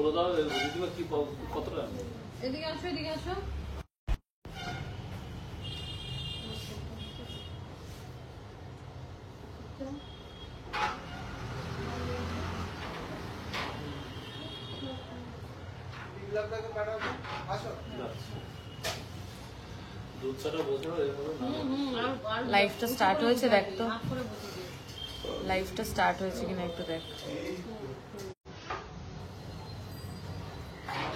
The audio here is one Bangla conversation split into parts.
বলে দাও দিদিমা কি কতটা। এদিকে আসো, এদিকে আসো। লাইফটা স্টার্ট হয়েছে দেখ তো, লাইফটা স্টার্ট হয়েছে কিনা একটু দেখ।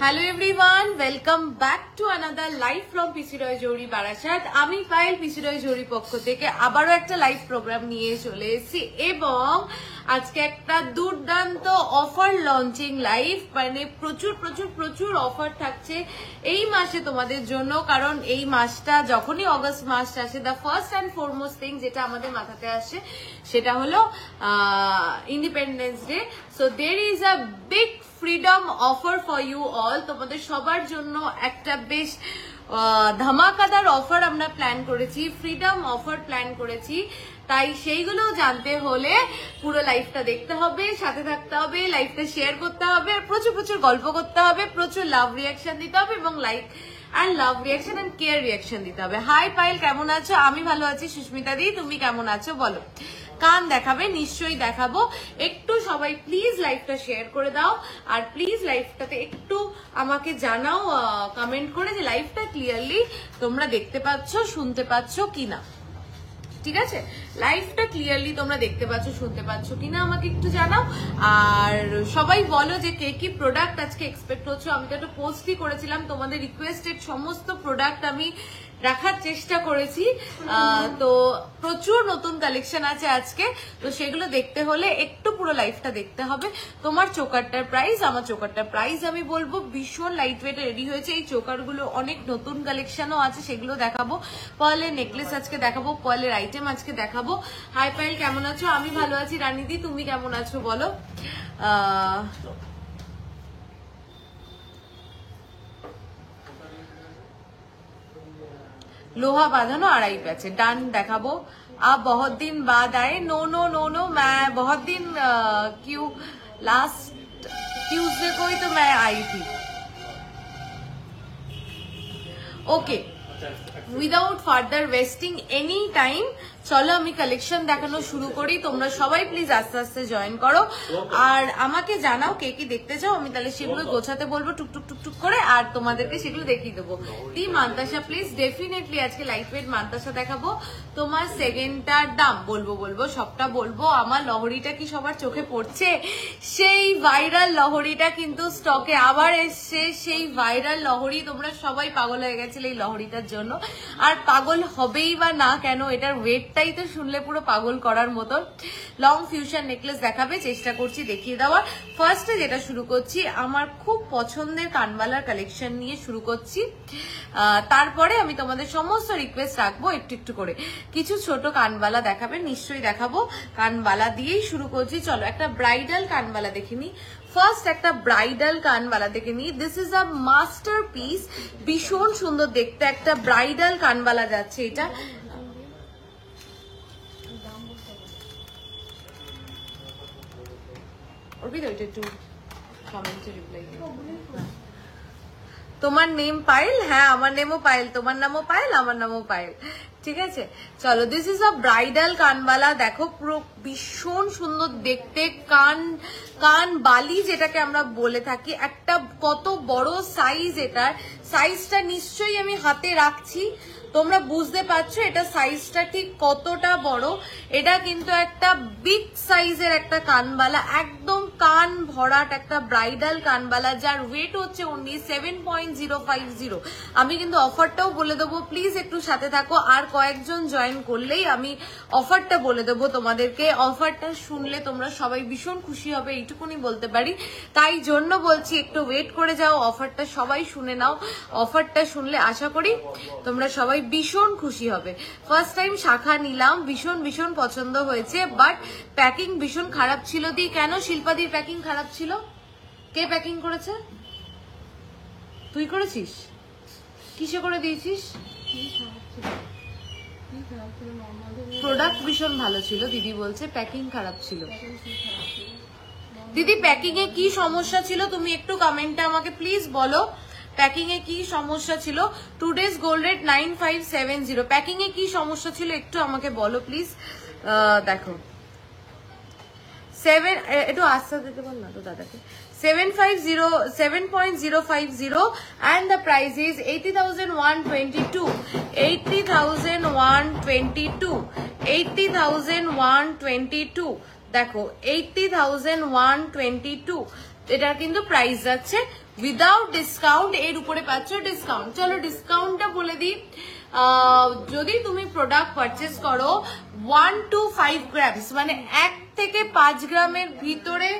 Hello everyone, welcome back to another live from P C Roy জৌরি বারাসাত। আমি পায়েল পিসি রয় জৌরি পক্ষ থেকে আবারও একটা লাইভ প্রোগ্রাম নিয়ে চলে এসেছি এবং আজকে একটা দুর্দান্ত অফার লঞ্চিং লাইভ, মানে প্রচুর প্রচুর প্রচুর অফার থাকছে এই মাসে তোমাদের জন্য। কারণ এই মাসটা যখনই অগস্ট মাস আসে, the first and foremost thing যেটা আমাদের মাথাতে আসে সেটা হলো Independence Day. So there is a big freedom offer for you all. তোমাদের সবার জন্য একটা বেশ ধামাকাদার অফার আমরা প্ল্যান করেছি, ফ্রিডম অফার প্ল্যান করেছি। তাই সেইগুলো জানতে হলে পুরো লাইফটা দেখতে হবে, সাথে থাকতে হবে, লাইফটা শেয়ার করতে হবে, আর প্রচুর প্রচুর গল্প করতে হবে, প্রচুর লাভ রিয়াকশন দিতে হবে এবং like and love reaction and care reaction দিতে হবে। হাই পায়েল, কেমন আছো? আমি ভালো আছি। সুস্মিতা দি, তুমি কেমন আছো বলো? কান দেখাবে? নিশ্চয়ই দেখাবো। একটু সবাই প্লিজ লাইভটা শেয়ার করে দাও, আর প্লিজ লাইভটাতে একটু আমাকে জানাও কমেন্ট করে যে লাইভটা ক্লিয়ারলি তোমরা দেখতে পাচ্ছ, শুনতে পাচ্ছ কিনা। ঠিক আছে, লাইভটা ক্লিয়ারলি তোমরা দেখতে পাচ্ছ, শুনতে পাচ্ছ কিনা আমাকে একটু জানাও। আর সবাই বলো যে কে কি প্রোডাক্ট আজকে এক্সপেক্ট হচ্ছে। আমি তো একটা পোস্টই করেছিলাম, তোমাদের রিকোয়েস্টেড সমস্ত প্রোডাক্ট আমি রাখার চেষ্টা করেছি। তো প্রচুর নতুন কালেকশন আছে আজকে, তো সেগুলো দেখতে হলে একটু পুরো লাইফটা দেখতে হবে। তোমার চোকারটার প্রাইস, আমার চোকারটার প্রাইস আমি বলবো। ভীষণ লাইট ওয়েটে রেডি হয়েছে এই চোকারগুলো, অনেক নতুন কালেকশনও আছে, সেগুলো দেখাবো। পার্লের নেকলেস আজকে দেখাবো, পার্লের আইটেম আজকে দেখাবো। হাই পায়েল, কেমন আছো? আমি ভালো আছি। রানীদি, তুমি কেমন আছো বলো? लोहा बांधानो 2.5 पैसे डन देखाबो। आप बहुत दिन बाद आए। नो नो नो नो, मैं बहुत दिन क्यों, लास्ट ट्यूसडे को ही तो मैं आई थी। Okay, without further wasting any time চলো আমি কালেকশন দেখানো শুরু করি। তোমরা সবাই প্লিজ আস্তে আস্তে জয়েন করো আর আমাকে জানাও কে কি দেখতে চাও, আমি তাহলে সেগুলো গোছাতে বলবো টুকটুক টুকটুক করে, আর তোমাদেরকে সেগুলো দেখিয়ে দেবো। দি মান্তাসা প্লিজ, ডেফিনেটলি আজকে লাইট ওয়েট মান্তাসা দেখাবো। তোমার সেকেন্ডটার দাম বলবো সবটা বলবো। আমার লহরিটা কি সবার চোখে পড়ছে? সেই ভাইরাল লহরিটা কিন্তু স্টকে আবার এসছে। সেই ভাইরাল লহরি, তোমরা সবাই পাগল হয়ে গেছিলে এই লহরিটার জন্য, আর পাগল হবেই বা না কেন, এটার ওয়েটটাই তো শুনলে পুরো পাগল করার মতো। লং ফিউশন নেকলেস দেখাবে, চেষ্টা করছি দেখিয়ে দেওয়ার। ফার্স্টে যেটা শুরু করছি, আমার খুব পছন্দের কানবালার কালেকশন নিয়ে শুরু করছি। তারপরে আমি তোমাদের সমস্ত রিকোয়েস্ট রাখবো একটু একটু করে। কিছু ছোট কানবালা দেখাবে, নিশ্চয়ই দেখাবো। কানবালা দিয়েই শুরু করছি। চলো একটা ব্রাইডাল কানবালা দেখে নি। ফার্স্ট একটা ব্রাইডাল কানবালা দেখে নি। This is a master piece, ভীষণ সুন্দর দেখতে একটা ব্রাইডাল কানবালা যাচ্ছে এটা। তোমার নেম পায়েল? হ্যাঁ আমার নেমও পায়েল, তোমার নামও পায়েল, আমার নামও পায়েল। ঠিক আছে, চলো দিস ইজ আ ব্রাইডাল কানবালা। দেখো পুরো ভীষণ সুন্দর দেখতে, কান বালি যেটাকে আমরা বলে থাকি। একটা কত বড় সাইজ, এটার সাইজটা নিশ্চয়ই আমি হাতে রাখছি, তোমরা বুঝতে পারছো এটা সাইজটা ঠিক কতটা বড়। এটা কিন্তু একটা বিগ সাইজের একটা কানবালা, একদম কান ভরাট একটা ব্রাইডাল কানবালা, যার ওয়েট হচ্ছে অনলি 7.050। আমি কিন্তু অফারটাও বলে দেবো, প্লিজ একটু সাথে থাকো। আর কয়েকজন জয়েন করলেই আমি অফারটা বলে দেবো তোমাদেরকে। অফারটা শুনলে তোমরা সবাই ভীষণ খুশি হবে, এইটুকুনি বলতে পারি। তাই জন্য বলছি একটু ওয়েট করে যাও, অফারটা সবাই শুনে নাও। অফারটা শুনলে আশা করি তোমরা সবাই ভীষণ খুশি হবে। ফার্স্ট টাইম শাখা নিলাম, ভীষণ ভীষণ পছন্দ হয়েছে, বাট প্যাকিং ভীষণ খারাপ ছিল। দি কেন? শিল্পাদির প্যাকিং খারাপ ছিল? কে প্যাকিং করেছে? তুই করেছিস? কিসে করে দিয়েছিস? প্রোডাক্ট ভীষণ ভালো ছিল, দিদি বলছে প্যাকিং খারাপ ছিল। দিদি প্যাকিং এ কি সমস্যা ছিল তুমি একটু কমেন্টে আমাকে প্লিজ বলো, প্যাকিং এ কি সমস্যা ছিল। টুডেজ গোল্ড রেট 9570, প্যাকিং এ কি সমস্যা ছিল একটু আমাকে বলো প্লিজ। দেখো 7 একটু আস্তে দিতে বল না তো দাদাকে। 7.050 and the price is 80,122, 80,122, 80,122, দেখো 80,122 এটা কিন্তু প্রাইস যাচ্ছে উইদাউট ডিসকাউন্ট। এর উপরে পাচ্ছ ডিসকাউন্ট। চলো ডিসকাউন্টটা বলে দিই। যদি তুমি প্রোডাক্ট পারচেস করো 1 to 5 গ্রামস মানে 1 থেকে 5 গ্রামের ভিতরে,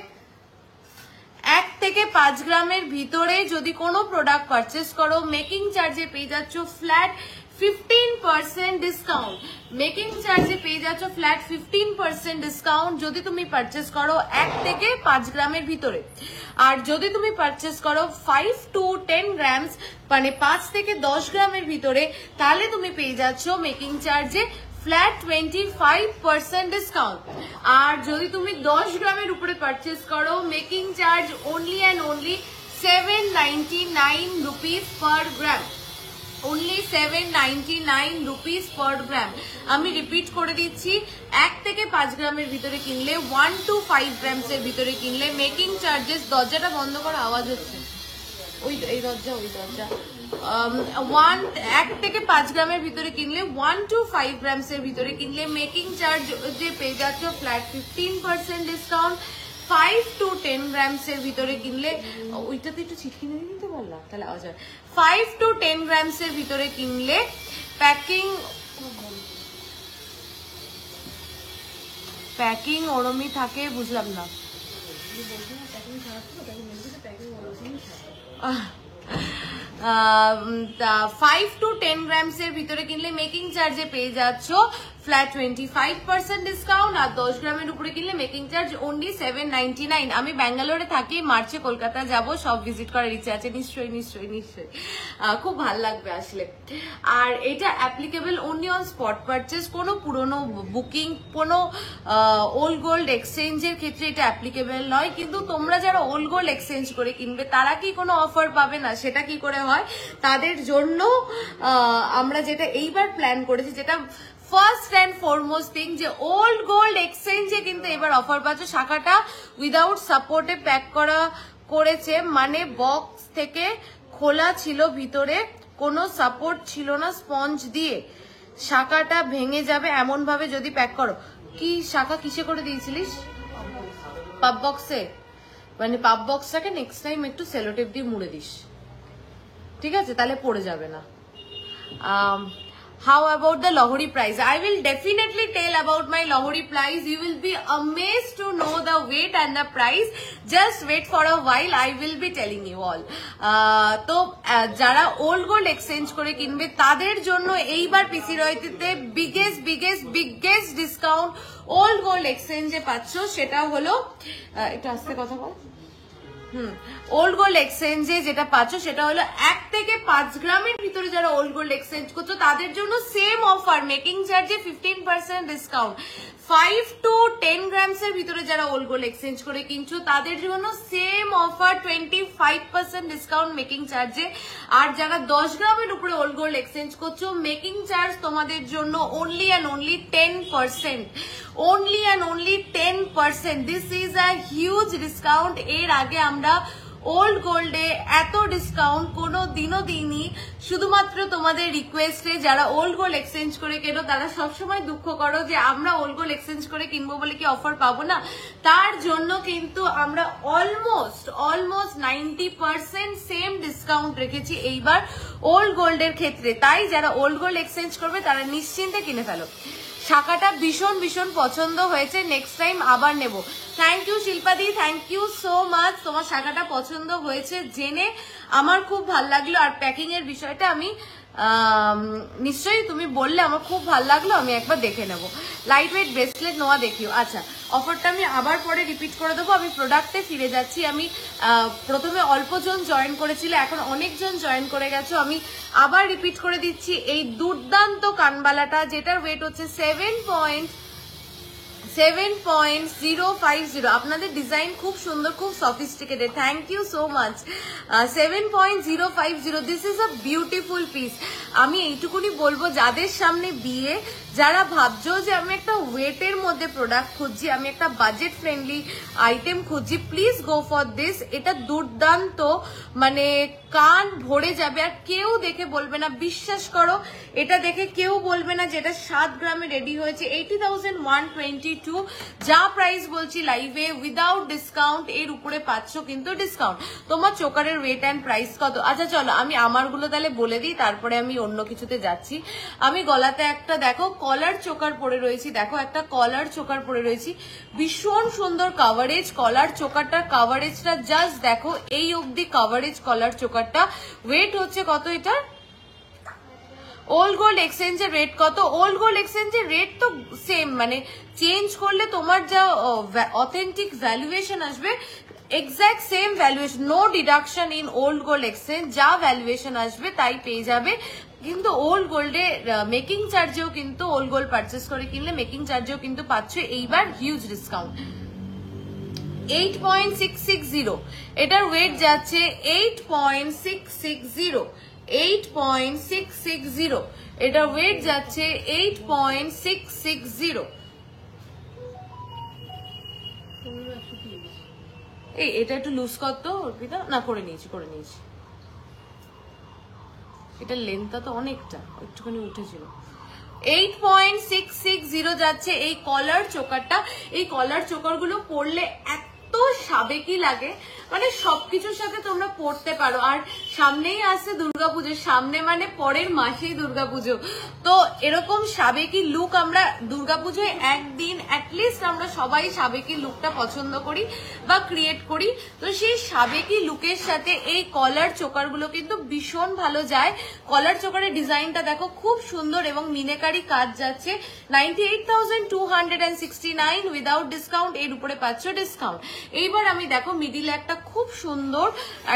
1 থেকে 5 গ্রামের ভিতরে যদি কোনো প্রোডাক্ট পারচেস করো মেকিং চার্জে পেয়ে যাচ্ছ ফ্ল্যাট 15% ডিসকাউন্ট। মেকিং চার্জে পেয়ে যাচ্ছ ফ্ল্যাট 15% ডিসকাউন্ট যদি তুমি পারচেস করো 1 থেকে 5 গ্রামের ভিতরে। আর যদি তুমি পারচেস করো 5 to 10 গ্রামস মানে 5 থেকে 10 গ্রামের ভিতরে, তাহলে তুমি পেয়ে যাচ্ছ মেকিং চার্জে ফ্ল্যাট 25% ডিসকাউন্ট। আর যদি তুমি 10 গ্রামের উপরে পারচেস করো making charge only and only 799 rupees per gram, only 799 rupees per gram। আমি রিপিট করে দিচ্ছি, 1 থেকে 5 গ্রামের ভিতরে কিনলে 1 to 5 গ্রামস এর ভিতরে কিনলে মেকিং চার্জেস, দরজাটা বন্ধ করা আওয়াজ হচ্ছে, ওই এই দরজা ওই দরজা, 1 থেকে 5 গ্রামের ভিতরে কিনলে 1 to 5 গ্রামস এর ভিতরে কিনলে মেকিং চার্জ যে পেয়ে যাচ্ছ ফ্ল্যাট 15% ডিসকাউন্ট। 5 to 10 গ্রামস এর ভিতরে কিনলে, ওইটাতে একটু ছিটকে নিয়ে নিতে পারলাম তাহলে আওয়াজ হয়। 5 to 10 গ্রামস এর ভিতরে কিনলে প্যাকিং ওরমই থাকে, বুঝলাম না। 5 to 10 গ্রামস এর ভিতরে কিনলে মেকিং চার্জে পেয়ে যাচ্ছ ফ্ল্যাট 25% ডিসকাউন্ট। আর 10 গ্রামের উপরে কিনলে মেকিং চার্জ অনলি 799। আমি ব্যাঙ্গালোরে থাকি, মার্চে কলকাতা যাব, সব ভিজিট করার ইচ্ছে আছে। নিশ্চয়ই নিশ্চয়ই নিশ্চয়ই, খুব ভালো লাগবে আসলে। আর এটা applicable only on spot purchase, কোনো পুরনো বুকিং, কোনো ওল্ড গোল্ড এক্সচেঞ্জের ক্ষেত্রে এটা অ্যাপ্লিকেবল নয়। কিন্তু তোমরা যারা ওল্ড গোল্ড এক্সচেঞ্জ করে কিনবে তারা কি কোনো অফার পাবে না? সেটা কি করে হয়? তাদের জন্য আমরা যেটা এইবার প্ল্যান করেছি, যেটা ফার্স্ট অ্যান্ড ফরমোস্ট থিং, যে ওল্ড গোল্ড এক্সচেঞ্জে কিন্তু এবার অফার পাচ্ছ। শাখাটা উইদাউট সাপোর্টে প্যাক করেছে, মানে বক্স থেকে খোলা ছিল, ভিতরে কোনো সাপোর্ট ছিল না, স্পঞ্জ দিয়ে শাখাটা ভেঙে যাবে এমন ভাবে যদি প্যাক করো। কি শাখা কিসে করে দিয়েছিলিস? পাপ বক্সে, মানে পাপ বক্সটাকে নেক্সট টাইম একটু সেলোটেপ দিয়ে মুড়ে দিস, ঠিক আছে? তাহলে পড়ে যাবে না। How about the Lahori price? I will definitely tell about my Lahori price. You will be amazed to know the weight and the price. Just wait for a while. I will be telling you all. তো যারা ওল্ড গোল্ড এক্সচেঞ্জ করে কিনবে তাদের জন্য এইবার পিসি রয়্যালিটিতে বিগেস্ট ডিসকাউন্ট ওল্ড গোল্ড এক্সচেঞ্জে পাচ্ছ। সেটা হলো, একটু আস্তে কথা বল। ওল্ড গোল্ড এক্সচেঞ্জে যেটা পাচ্ছ সেটা হলো 1 থেকে 5 গ্রামের ভিতরে যারা ওল্ড গোল্ড এক্সচেঞ্জ করছো তাদের জন্য সেম অফার, মেকিং চার্জে 15% ডিসকাউন্ট। 5 to 10 গ্রামস এর ভিতরে যারা ওল্ড গোল্ড এক্সচেঞ্জ করে কিনছো তাদের জন্য সেম অফার, 25% ডিসকাউন্ট মেকিং চার্জে। আর যারা 10 গ্রামের উপরে ওল্ড গোল্ড এক্সচেঞ্জ করছো মেকিং চার্জ তোমাদের জন্য only and only 10%, only and only 10%. This is a huge discount. এর আগে আমরা ওল্ড গোল্ডে এত ডিসকাউন্ট কোনো দিনও দিইনি। শুধুমাত্র তোমাদের রিকোয়েস্টে যারা ওল্ড গোল্ড এক্সচেঞ্জ করে কেনো তারা সবসময় দুঃখ করো যে আমরা ওল্ড গোল্ড এক্সচেঞ্জ করে কিনবো বলে কি অফার পাবো না। তার জন্য কিন্তু আমরা অলমোস্ট 90% সেম ডিসকাউন্ট রেখেছি এইবার ওল্ড গোল্ডের ক্ষেত্রে। তাই যারা ওল্ড গোল্ড এক্সচেঞ্জ করবে তারা নিশ্চিন্তে কিনে ফেলো। শাখাটা ভীষণ ভীষণ পছন্দ হয়েছে, নেক্সট টাইম আবার নেব। থ্যাংক ইউ শিল্পাদি, থ্যাংক ইউ সো মাচ। তোমার শাখাটা পছন্দ হয়েছে জেনে আমার খুব ভালো লাগলো। আর প্যাকিং এর বিষয়টা আমি নিশ্চয়ই তুমি বললে আমার খুব ভালো লাগলো, আমি একবার দেখে নেব। লাইট ওয়েট ব্রেসলেট নোয়া দেখিও। আচ্ছা, অফারটা আমি আবার পরে রিপিট করে দেবো। আমি প্রোডাক্টে ফিরে যাচ্ছি। আমি প্রথমে অল্পজন জয়েন করেছিল, এখন অনেকজন জয়েন করে গেছো। আমি আবার রিপিট করে দিচ্ছি, এই দুর্দান্ত কানবালাটা যেটার ওয়েট হচ্ছে 7.050 আপনাদের ডিজাইন খুব সুন্দর, খুব sophisticated, thank you so much. 7.050 this is a beautiful piece. আমি এইটুকুনি বলবো, যাদের সামনে বিয়ে, যারা ভাবছো যে আমি একটা ওয়েটের মধ্যে প্রোডাক্ট খুঁজছি, আমি একটা বাজেট ফ্রেন্ডলি আইটেম খুঁজছি, প্লিজ গো ফর দিস। এটা দুর্দান্ত, মানে কান ভরে যাবে আর কেউ দেখে বলবে না, বিশ্বাস করো এটা দেখে কেউ বলবে না যে এটা 7 গ্রামে রেডি হয়েছে। 80,122 যা প্রাইস বলছি লাইভে উইদাউট ডিসকাউন্ট, এর উপরে পাচ্ছ কিন্তু ডিসকাউন্ট। তোমার চোকারের ওয়েট অ্যান্ড প্রাইস কত? আচ্ছা চলো আমি আমারগুলো তাহলে বলে দিই, তারপরে আমি অন্য কিছুতে যাচ্ছি। আমি গলাতে একটা দেখো কলার চোকার পরে রয়েছি, দেখো একটা কলার চোকার পরে রয়েছি, ভীষণ সুন্দর কাভারেজ। কলার চোকারটার কাভারেজটা জাস্ট দেখো, এই অবধি কাভারেজ কলার চোকারটা। ওয়েট হচ্ছে কত এটা? ওল্ড গোল্ড এক্সচেঞ্জের রেট কত? ওল্ড গোল্ড এক্সচেঞ্জের রেট তো সেম, মানে চেঞ্জ করলে তোমার যা অথেন্টিক ভ্যালুয়েশন আসবে exact same valuation, no deduction in old gold exchange, যা ভ্যালুয়েশন আসবে তাই পেয়ে যাবে। কিন্তু ওল্ড গোল্ডে মেকিং চার্জেও কিন্তু ওল্ড গোল্ড পারচেস করে কিনলে মেকিং চার্জেও কিন্তু পাচ্ছ এইবার হিউজ ডিসকাউন্ট। 8.660 এটার ওয়েট যাচ্ছে 8.660, 8.660 এটার ওয়েট যাচ্ছে 8.660। এই এটা একটু লুজ করতো অর্পিতা, না করে নিয়েছি। এটা লেন্থটা তো অনেকটা, একটুখানি উঠেছিল। 8.660 যাচ্ছে এই কলার চোকারটা। এই কলার চোকার গুলো পরলে এত সাবেকি লাগে, মানে সবকিছুর সাথে তোমরা পড়তে পারো। আর সামনেই আসছে দুর্গাপুজো, সামনে মানে পরের মাসেই দুর্গাপুজো, তো এরকম সাবেকি লুক আমরা দুর্গাপুজোয় একদিন অ্যাটলিস্ট আমরা সবাই সাবেকি লুকটা পছন্দ করি বা ক্রিয়েট করি, তো সেই সাবেকি লুকের সাথে এই কলার চোকার গুলো কিন্তু ভীষণ ভালো যায়। কলার চোকারের ডিজাইনটা দেখো খুব সুন্দর এবং মিনেকারি কাজ যাচ্ছে। 98,269 উইদাউট ডিসকাউন্ট, এর উপরে পাচ্ছ ডিসকাউন্ট। এইবার আমি দেখো মিডিলে একটা খুব সুন্দর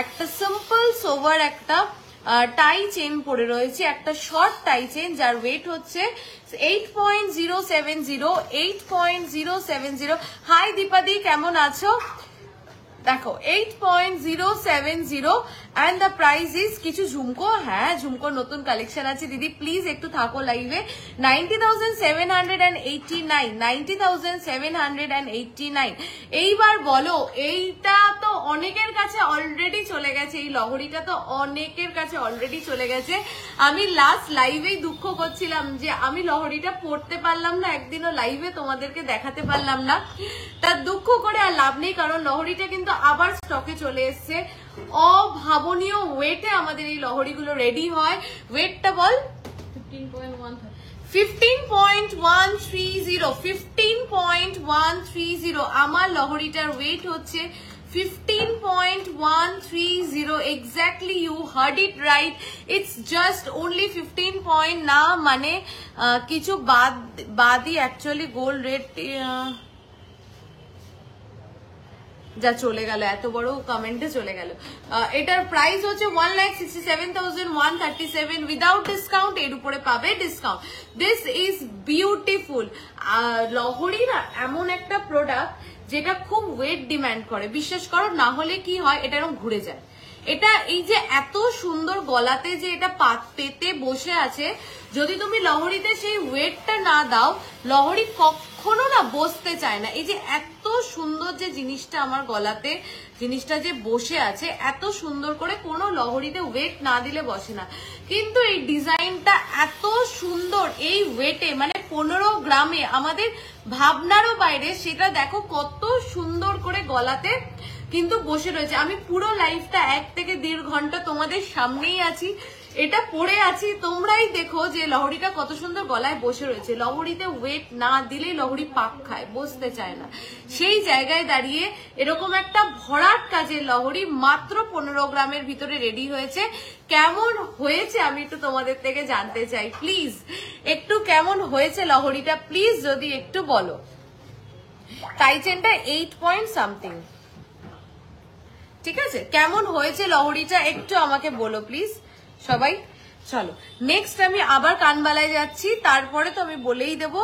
একটা সিম্পল সোভার একটা টাই চেন পরে রয়েছে, একটা শর্ট টাই চেন, যার ওয়েট হচ্ছে 8.070, 8.070। হাই দীপাদি, কেমন আছো? দেখো 8.070 and the price is কিছু ঝুমকো, হ্যাঁ ঝুমকোর নতুন কালেকশন আছে দিদি, প্লিজ একটু থাকো লাইভে। 90,789, 90,789। এইবার বলো, এইটা তো অনেকের কাছে অলরেডি চলে গেছে, এই লহরিটা তো অনেকের কাছে অলরেডি চলে গেছে। আমি লাস্ট লাইভেই দুঃখ করছিলাম যে আমি লহরিটা পড়তে পারলাম না, একদিনও লাইভে তোমাদেরকে দেখাতে পারলাম না, তার দুঃখ করে আর লাভ নেই, কারণ লহরিটা কিন্তু আবার স্টকে চলে এসছে। অভাবনীয় ওয়েটে আমাদের এই লহরিগুলো রেডি হয়। ওয়েটটা বল? 15.130, 15.130 আমার লহরিটার ওয়েট হচ্ছে 15.130। exactly, you heard it right, it's just only 15 point, না মানে কিছু বাদই অ্যাকচুয়ালি গোল্ড রেট যা চলে গেল, এত বড় কমেন্টে চলে গেল। এটার প্রাইস হচ্ছে 1,67,137 উইদাউট ডিসকাউন্ট, এর উপরে পাবে discount. This is beautiful. Lahari না এমন একটা প্রোডাক্ট যেটা খুব ওয়েট ডিমান্ড করে, বিশ্বাস করো, না হলে কি হয় এটা এরকম ঘুরে যায়। এটা এই যে এত সুন্দর গলাতে যে এটা পেতে বসে আছে, যদি তুমি লহরিতে সেই ওয়েটটা না দাও, লহরি কখনো না বসতে চায় না। এই যে এত সুন্দর যে জিনিসটা আমার গলাতে, জিনিসটা যে বসে আছে এত সুন্দর করে, কোনো লহরিতে ওয়েট না দিলে বসে না। কিন্তু এই ডিজাইনটা এত সুন্দর এই ওয়েটে, মানে 15 গ্রামে, আমাদের ভাবনারও বাইরে, সেটা দেখো কত সুন্দর করে গলাতে কিন্তু বসে রয়েছে। আমি পুরো লাইফটা 1 থেকে 1.5 ঘন্টা তোমাদের সামনেই আছি, এটা পরে আছি, তোমরাই দেখো যে লহরিটা কত সুন্দর গলায় বসে রয়েছে। লহরিতে ওয়েট না দিলেই লহরি পাক খায়, বসতে চায় না। সেই জায়গায় দাঁড়িয়ে এরকম একটা ভরাট কাজের লহরি মাত্র 15 গ্রামের ভিতরে রেডি হয়েছে। কেমন হয়েছে আমি একটু তোমাদের থেকে জানতে চাই, প্লিজ একটু কেমন হয়েছে লহরিটা, প্লিজ যদি একটু বলো। টাইচেনটা 8 পয়েন্ট সামথিং, ঠিক আছে? কেমন হয়েছে লহরিটা একটু আমাকে বলো প্লিজ সবাই। চলো নেক্সট আমি আবার কানবালায় যাচ্ছি, তারপরে তো আমি বলেই দেবো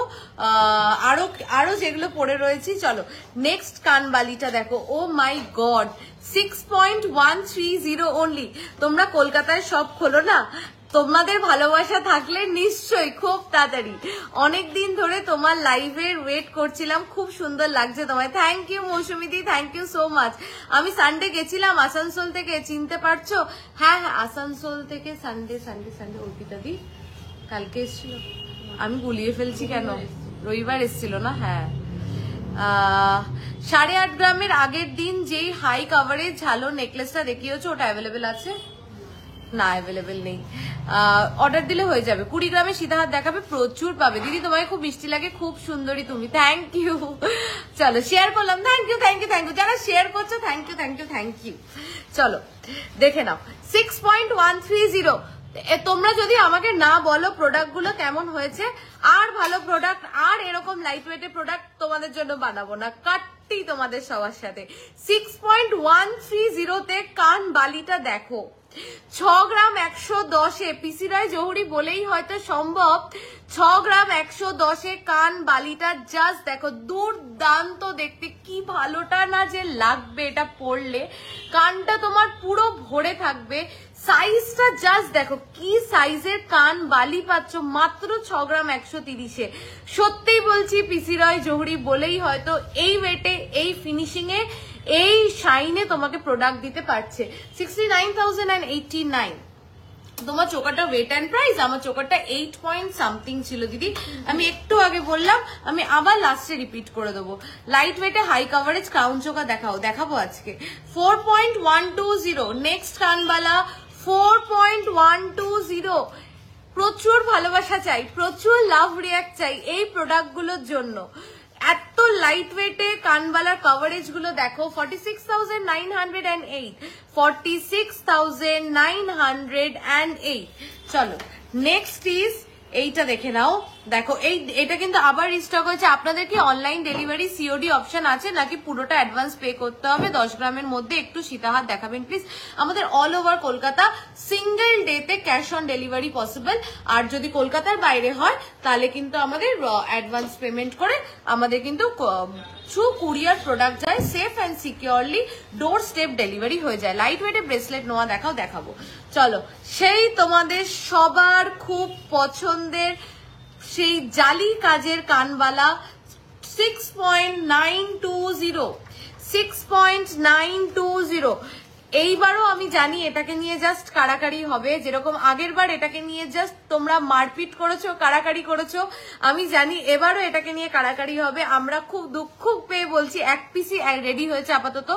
আরো যেগুলো পড়ে রয়েছি। চলো নেক্সট কানবালিটা দেখো, ও মাই গড 6.130 অনলি। তোমরা কলকাতায় সব খোলো না, তোমাদের ভালোবাসা থাকলে নিশ্চয়ই খুব তাড়াতাড়ি। অনেকদিন ধরে তোমার লাইভের ওয়েট করছিলাম, খুব সুন্দর লাগছে তোমায়। থ্যাংক ইউ মৌসুমিদি, থ্যাংক ইউ সো মাচ। আমি সানডে গেছিলাম আসানসোল থেকে, চিনতে পারছো? হ্যাঁ হ্যাঁ, আসানসোল থেকে Sunday Sunday Sunday Arpita di কালকে এসেছিল, আমি গুলিয়ে ফেলছি কেন, রবিবার এসেছিল না? হ্যাঁ 8.5 গ্রামের আগের দিন যেই হাই কাভারেজ ঝালো নেকলেসটা দেখিয়েছো, ওটা অ্যাভেলেবেল আছে না? অ্যাভেলেবেল নেই, অর্ডার দিলে হয়ে যাবে। 20 গ্রামে সীতাহার দেখাবে, প্রচুর পাবে। দিদি তোমায় খুব মিষ্টি লাগে, খুব সুন্দরী তুমি। Thank you. চলো শেয়ার করলাম, thank you thank you thank you. যারা শেয়ার করছো thank you thank you thank you. চলো দেখে নাও 6.130। তোমরা যদি আমাকে না বলো প্রোডাক্ট গুলো কেমন হয়েছে, আর ভালো প্রোডাক্ট আর এরকম লাইট ওয়েটের প্রোডাক্ট তোমাদের জন্য বানাবো না, কাটটি তোমাদের সবার সাথে। 6.130 তে কান বালিটা দেখো, 6 গ্রাম 110-এ। পিসি রায় জহুরি বলেই হয়তো সম্ভব। 6 গ্রাম 110-এ কান বালিটা জাস্ট দেখো, দুর্দান্ত দেখতে, কি ভালোটা না যে লাগবে এটা পরলে। কানটা তোমার পুরো ভরে থাকবে। সাইজটা জাস্ট দেখো, কি সাইজের কান বালি পাচ্ছ মাত্র 6 গ্রাম 130-এ। সত্যি বলছি, পিসি রায় জহুরি বলেই হয়তো এই ওয়েটে, এই ফিনিশিং এ, এই শাইনে তোমাকে প্রোডাক্ট দিতে পারছে। 69,089। তোমার চোকাটা ওয়েট অ্যান্ড প্রাইস, আমার চোকাটা 8 পয়েন্ট সামথিং ছিল দিদি, আমি একটু আগে বললাম, আমি আবার লাস্টে রিপিট করে দেবো। লাইট ওয়েটে হাই কাভারেজ ক্রাউন চোকা দেখাবো আজকে। 4.120। নেক্সট কানবালা 4.120। প্রচুর ভালোবাসা চাই, প্রচুর লাভ রিয়াক্ট চাই এই প্রোডাক্ট গুলোর জন্য। এত লাইট ওয়েটে কানবালার কভারেজ গুলো দেখো, 46,908, 46,908। চলো নেক্সট ইজ এইটা দেখে নাও। দেখো এটা কিন্তু আবার রিস্টক হয়েছে। আপনাদের কি অনলাইন ডেলিভারি সিওডি অপশন আছে, নাকি পুরোটা অ্যাডভান্স পে করতে হবে? 10 গ্রামের মধ্যে একটু সীতাহার দেখাবেন প্লিজ। আমাদের অল ওভার কলকাতা সিঙ্গেল ডেতে ক্যাশ অন ডেলিভারি পসিবল। আর যদি কলকাতার বাইরে হয় তাহলে কিন্তু আমাদের অ্যাডভান্স পেমেন্ট করে আমাদের কিন্তু থ্রু কুরিয়ার প্রোডাক্ট যায়, safe and securely door step delivery হয়ে যায়। লাইট ওয়েটে ব্রেসলেট নোয়া দেখাবো। চলো সেই তোমাদের সবার খুব পছন্দের সেই জালি কাজের কানবালা 6.920। 6.920। এইবারও আমি জানি এটাকে নিয়ে জাস্ট কাড়াকাড়ি হবে, যেরকম আগের বার এটাকে নিয়ে জাস্ট তোমরা মারপিট করেছো, কাড়াকাড়ি করেছো। আমি জানি এবারও এটাকে নিয়ে কাড়াকাড়ি হবে। আমরা খুব দুঃখ পেয়ে বলছি, এক পিসি রেডি হয়েছে আপাতত।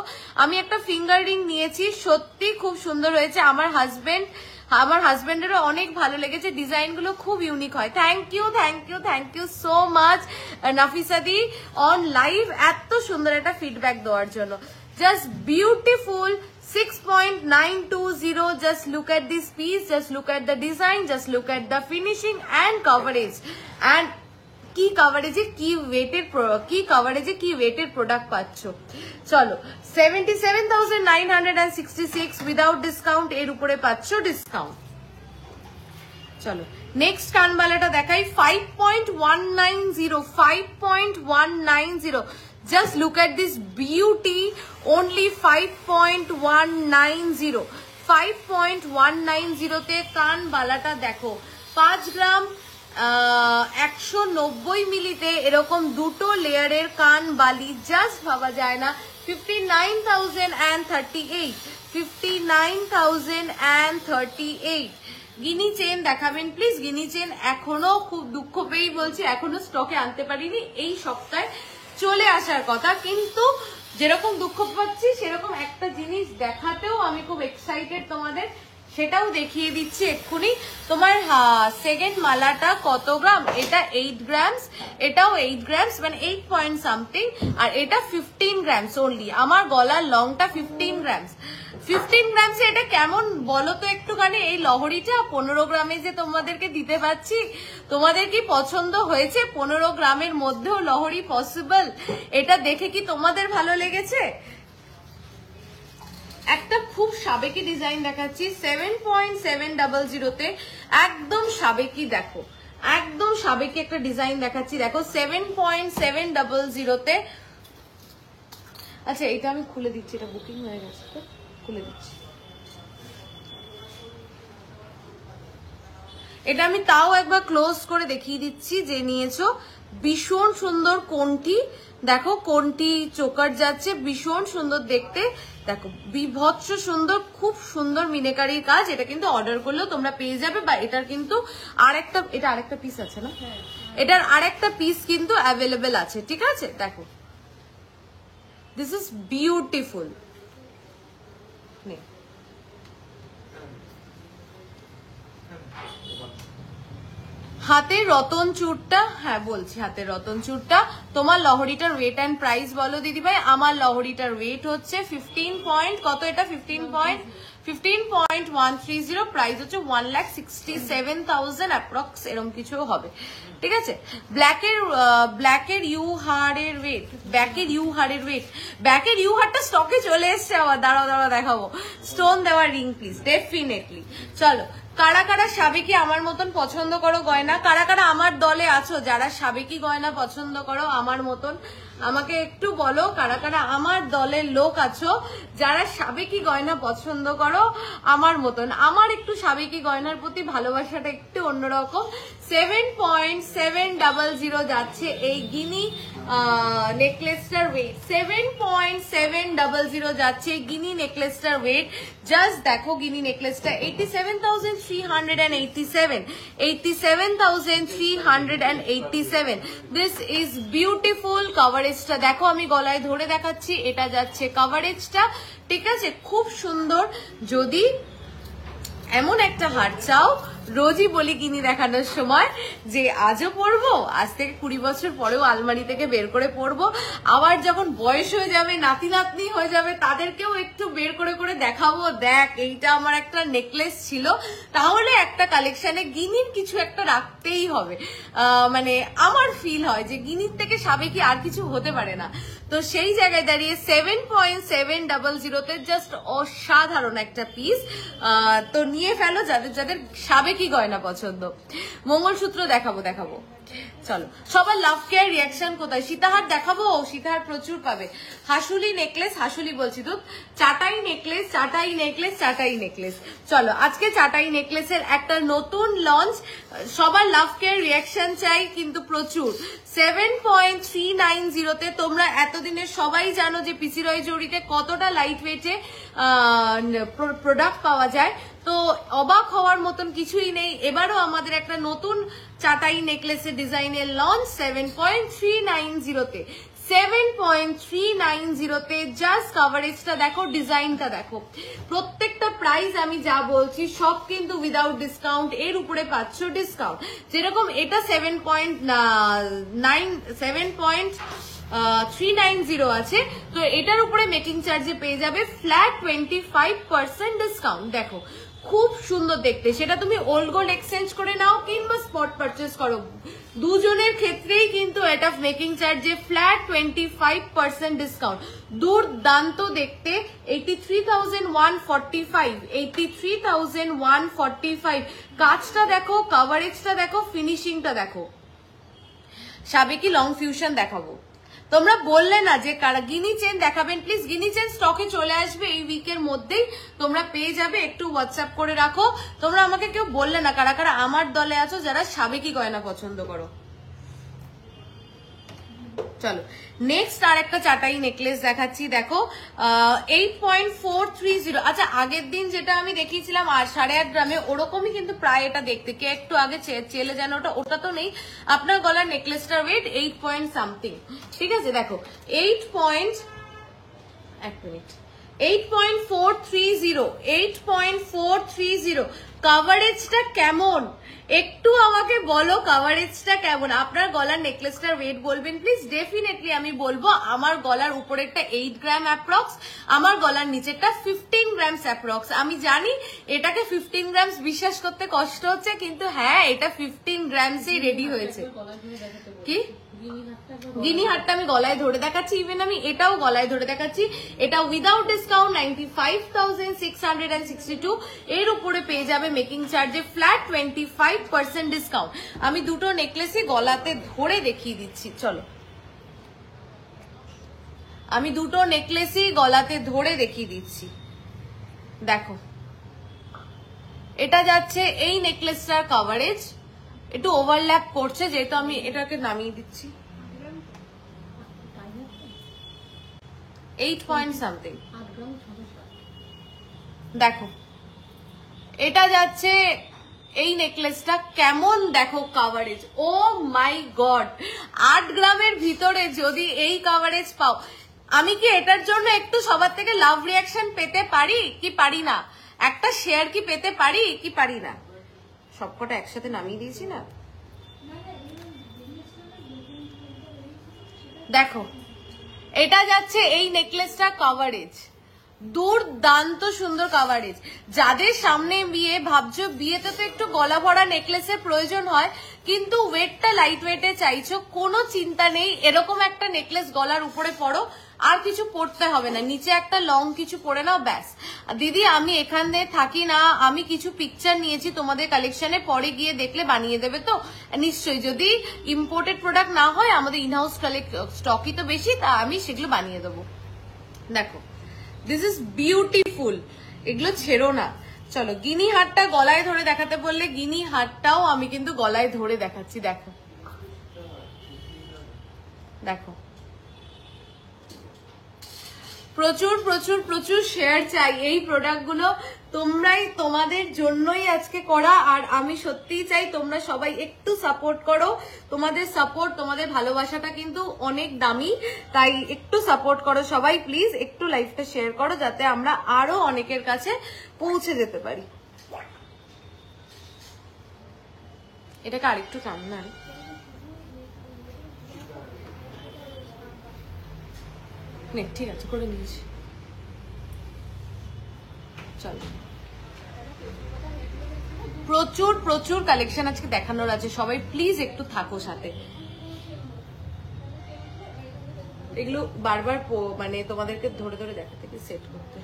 আমি একটা ফিঙ্গার রিং নিয়েছি, সত্যি খুব সুন্দর হয়েছে। আমার হাজবেন্ডেরও অনেক ভালো লেগেছে, ডিজাইন গুলো খুব ইউনিক হয়। Thank you thank you thank you so much নাফিসাদি অন লাইভ, এত সুন্দর একটা ফিডব্যাক দেওয়ার জন্য। Just beautiful 6.920. Just look at this piece, just look at the design, just look at the finishing and coverage. And কি কভারেজে কি ওয়েটের প্রোডাক্ট পাচ্ছ। চলো 77,966 উইদাউট ডিসকাউন্ট, এর উপরে পাচ্ছ ডিসকাউন্ট। চলো নেক্সট কানবালাটা দেখাই 5.190। 5.190। Just look at this beauty, only 5.190। 5.190 তে কান বালাটা দেখো, 5 গ্রাম 190 মিলিতে এরকম দুটো লেয়ারের কান বালি জাস্ট ভাবা যায় না। 59,038। 59,038। গিনি চেন দেখাবেন প্লিজ। গিনি চেন এখনো খুব দুঃখ পেয়েই বলছি, এখনো স্টকে আনতে পারিনি, এই সপ্তাহে চলে আসার কথা, কিন্তু যেরকম দুঃখ পাচ্ছি সেরকম একটা জিনিস দেখাতেও আমি খুব এক্সাইটেড তোমাদের, সেটাও দেখিয়ে দিচ্ছি এক্ষুনি। তোমার সেকেন্ড মালাটা কত গ্রাম? এটা 8 গ্রামস, এটাও 8 গ্রামস, মানে 8 পয়েন্ট সামথিং, আর এটা 15 গ্রামস অনলি। আমার গলার লংটা 15 গ্রামস। 15 গ্রামসে এটা কেমন বলো তো একটুখানি? এই লহরিটা 15 গ্রামে যে তোমাদেরকে দিতে পারছি, তোমাদের কি পছন্দ হয়েছে? 15 গ্রামের মধ্যেও লহরি পসিবল, এটা দেখে কি তোমাদের ভালো লেগেছে? একটা খুব সাবেকি ডিজাইন দেখাচ্ছি 7.700 একদম সাবেকি। দেখো একদম সাবেকি একটা ডিজাইন দেখাচ্ছি, দেখো 7.700 আচ্ছা এটা আমি খুলে দিচ্ছি, এটা বুকিং হয়ে গেছে তো খুলে দিচ্ছি। এটা আমি তাও একবার ক্লোজ করে দেখিয়ে দিচ্ছি যে নিয়েছো। ভীষণ সুন্দর কোনটি, দেখো কোনটি চোকার যাচ্ছে, ভীষণ সুন্দর দেখতে, দেখো বিভৎস সুন্দর, খুব সুন্দর মিনেকারির কাজ। এটা কিন্তু অর্ডার করলেও তোমরা পেয়ে যাবে, বা এটার কিন্তু এটা আরেকটা পিস আছে না, এটার আরেকটা পিস কিন্তু অ্যাভেলেবেল আছে, ঠিক আছে। দেখো দিস ইজ বিউটিফুল। হাতের রতন চূড়টা, হ্যাঁ বলছি, হাতের রতন চূড়টা তোমার লহরিটার ওয়েট অ্যান্ড প্রাইস বলো দিদি ভাই। আমার লহরিটার ওয়েট হচ্ছে 15 পয়েন্ট কত, এটা 15.130, প্রাইস হচ্ছে 1,67,000 অ্যাপ্রক্স, এরকম কিছু হবে, ঠিক আছে। ব্ল্যাকের ইউ হারের ওয়েট, ব্যাকের ইউ হারটা স্টকে চলে এসছে আবার, দাঁড়াও দেখাবো। স্টোন দেওয়া রিং প্লিজ, ডেফিনেটলি। চলো, কারা কারা সাবেকি আমার মতন পছন্দ করো গয়না, কারা কারা আমার দলে আছো যারা সাবেকি গয়না পছন্দ করো আমার মতন, আমাকে একটু বলো। কারা কারা আমার দলের লোক আছো যারা সাবেকি গয়না পছন্দ করো আমার মতন। আমার একটু সাবেকি গয়নার প্রতি ভালোবাসাটা একটু অন্যরকম। 7.700 যাচ্ছে এই গিনি নেকলেসটার ওয়েট, 7.700 যাচ্ছে গিনি নেকলেসটার ওয়েট। জাস্ট দেখো গিনি নেকলেসটা 87,387 দিস ইজ বিউটিফুল। কভারেজটা দেখো, আমি গলায় ধরে দেখাচ্ছি, এটা যাচ্ছে কভারেজটা, ঠিক আছে, খুব সুন্দর। যদি এমন একটা হার চাও, রোজই বলি কিনি দেখানোর সময় যে আজও পরবো, আজ থেকে 20 বছর পরেও আলমারি থেকে বের করে পরবো, আবার যখন বয়স হয়ে যাবে, নাতি নাতনি হয়ে যাবে, তাদেরকেও একটু বের করে করে দেখাবো, দেখ এইটা আমার একটা নেকলেস ছিল। তাহলে একটা কালেকশনে গিনির কিছু একটা রাখতেই হবে। মানে আমার ফিল হয় যে গিনির থেকে সাবেকি আর কিছু হতে পারে না। তো সেই জায়গায় দাঁড়িয়ে 7.700 জাস্ট অসাধারণ একটা পিস। তো নিয়ে ফেলো যাদের যাদের সাবেকি গয়না পছন্দ। মঙ্গলসূত্র দেখাবো। চলো, সবার লাভ কেয়ার রিয়াকশন কোথায়? সীতাহার দেখাবো, সীতাহার প্রচুর পাবে। হাসুলি নেকলেস, হাসুলি বলছি তো, চাটাই নেকলেস। চলো, আজকে চাটাই নেকলেসের একটা নতুন লঞ্চ, সবার লাভ কেয়ার রিয়াকশন চাই কিন্তু প্রচুর। 7.390 তোমরা এতদিনে সবাই জানো যে পিসি রয় জড়িতে কতটা লাইট ওয়েটে প্রোডাক্ট পাওয়া যায়। তো অবাক হওয়ার মতন কিছুই নেই, এবারও আমাদের একটা নতুন চাটাই নেকলেসের ডিজাইনের লঞ্চ 7.390 7.390 জাস্ট কভারেজটা দেখো, ডিজাইনটা দেখো। প্রত্যেকটা প্রাইস আমি যা বলছি সব কিন্তু উইদাউট ডিসকাউন্ট, এর উপরে পাচ্ছ ডিসকাউন্ট। যেরকম এটা 7.390 আছে, তো এটার উপরে মেকিং চার্জে পেয়ে যাবে ফ্ল্যাট 25% ডিসকাউন্ট। দেখো খুব সুন্দর দেখতে, সেটা তুমি ওল্ড গোল্ড এক্সচেঞ্জ করে নাও কিংবা স্পট পারচেস করো, দুজনের ক্ষেত্রেই কিন্তু এটা মেকিং চার্জে ফ্ল্যাট 25% ডিসকাউন্ট। দুর্দান্ত দেখতে, 83,145 কাজটা দেখো, কভারেজটা দেখো, ফিনিশিংটা দেখো। সাবেকি লং ফিউশন দেখাবো। তোমরা বললে না যে গিনি চেন দেখাবেন, প্লিজ গিনি চেন স্টকে চলে আসবে এই উইকের মধ্যেই, তোমরা পেয়ে যাবে, একটু হোয়াটসঅ্যাপ করে রাখো। তোমরা আমাকে কেউ বললে না কারা কারা আমার দলে আছো যারা সাবেকি গয়না পছন্দ করো। চলো, নেক্সট আর একটা চাটাই নেকলেস দেখাচ্ছি, দেখো 8.430। আচ্ছা, আগের দিন যেটা আমি দেখিয়েছিলাম 8.5 গ্রামে, ওরকমই কিন্তু প্রায় এটা দেখতে, কে একটু আগে চেলে যেন ওটা তো নেই। আপনার গলার নেকলেসটার ওয়েট 8 পয়েন্ট সামথিং, ঠিক আছে। দেখো 8.430 কভারেজটা কেমন একটু আমাকে বলো, কভারেজটা কেমন? আপনার গলার নেকলেসটার ওয়েট বলবেন প্লিজ। ডেফিনেটলি আমি বলবো আমার গলার উপরেরটা 8 গ্রাম অ্যাপ্রক্স, আমার গলার নিচেরটা 15 গ্রামস অ্যাপ্রক্স। আমি জানি এটাকে 15 গ্রামস বিশ্বাস করতে কষ্ট হচ্ছে, কিন্তু হ্যাঁ এটা 15 গ্রামসেই রেডি হয়েছে। কি গিনি হারটা আমি গলায় ধরে দেখাচ্ছি, ইভেন আমি এটাও গলায় ধরে দেখাচ্ছি। এটা উইদাউট ডিসকাউন্ট 95,662, এর উপরে পেয়ে যাবে মেকিং চার্জে ফ্ল্যাট 25% ডিসকাউন্ট। আমি দুটো নেকলেসই গলাতে ধরে দেখিয়ে দিচ্ছি, চলো আমি দুটো নেকলেসই গলাতে ধরে দেখিয়ে দিচ্ছি। দেখো এটা যাচ্ছে এই নেকলেসটার কভারেজ একটু ওভারল্যাপ করছে, যেহেতু আমি এটাকে নামিয়ে দিচ্ছি 8 পয়েন্ট সামথিং। দেখো এটা যাচ্ছে এই নেকলেসটা, কেমন দেখো কাভারেজ, ও মাই গড 8 গ্রামের ভিতরে যদি এই কাভারেজ পাও, আমি কি এটার জন্য একটু সবার থেকে লাভ রিয়াকশন পেতে পারি কি পারি না, একটা শেয়ার কি পেতে পারি কি পারি না? সবকটা একসাথে নামিয়ে দিয়েছি না। দেখো এটা যাচ্ছে এই নেকলেসটা কভারেজ, দুর্দান্ত সুন্দর কভারেজ। যাদের সামনে বিয়ে ভাবছো, বিয়েতে তো একটু গলা ভরা নেকলেসের প্রয়োজন হয়, কিন্তু ওয়েটটা লাইট ওয়েটে চাইছো, কোনো চিন্তা নেই, এরকম একটা নেকলেস গলার উপরে পরো, আর কিছু পড়তে হবে না, নিচে একটা লং কিছু পরে নাও ব্যাস। দিদি আমি এখানে থাকি না, আমি কিছু পিকচার নিয়েছি তোমাদের কালেকশনে, পরে গিয়ে দেখলে বানিয়ে দেবে তো? নিশ্চয়ই, যদি ইম্পোর্টেড প্রোডাক্ট না হয়, আমাদের ইনহাউস স্টকই তো বেশি, তা আমি সেগুলো বানিয়ে দেবো। দেখো দিস ইজ বিউটিফুল, এগুলো ছেড়ো না। চলো গিনি হারটা গলায় ধরে দেখাতে বললে গিনি হারটাও আমি কিন্তু গলায় ধরে দেখাচ্ছি। দেখো দেখো প্রচুর প্রচুর প্রচুর শেয়ার চাই, এই প্রোডাক্টগুলো তোমরাই, তোমাদের জন্যই আজকে করা, আর আমি সত্যিই চাই তোমরা সবাই একটু সাপোর্ট করো। তোমাদের সাপোর্ট, তোমাদের ভালোবাসাটা কিন্তু অনেক দামি, তাই একটু সাপোর্ট করো সবাই প্লিজ, একটু লাইভটা শেয়ার করো যাতে আমরা আরো অনেকের কাছে পৌঁছে যেতে পারি। এটাকে আরেকটু টান না, ঠিক আছে করে নিয়েছি। চলো প্রচুর প্রচুর কালেকশন আজকে দেখানোর আছে, সবাই প্লিজ একটু থাকো সাথে। এগুলো বারবার মানে তোমাদেরকে ধরে ধরে দেখাতে কি সেট করতে।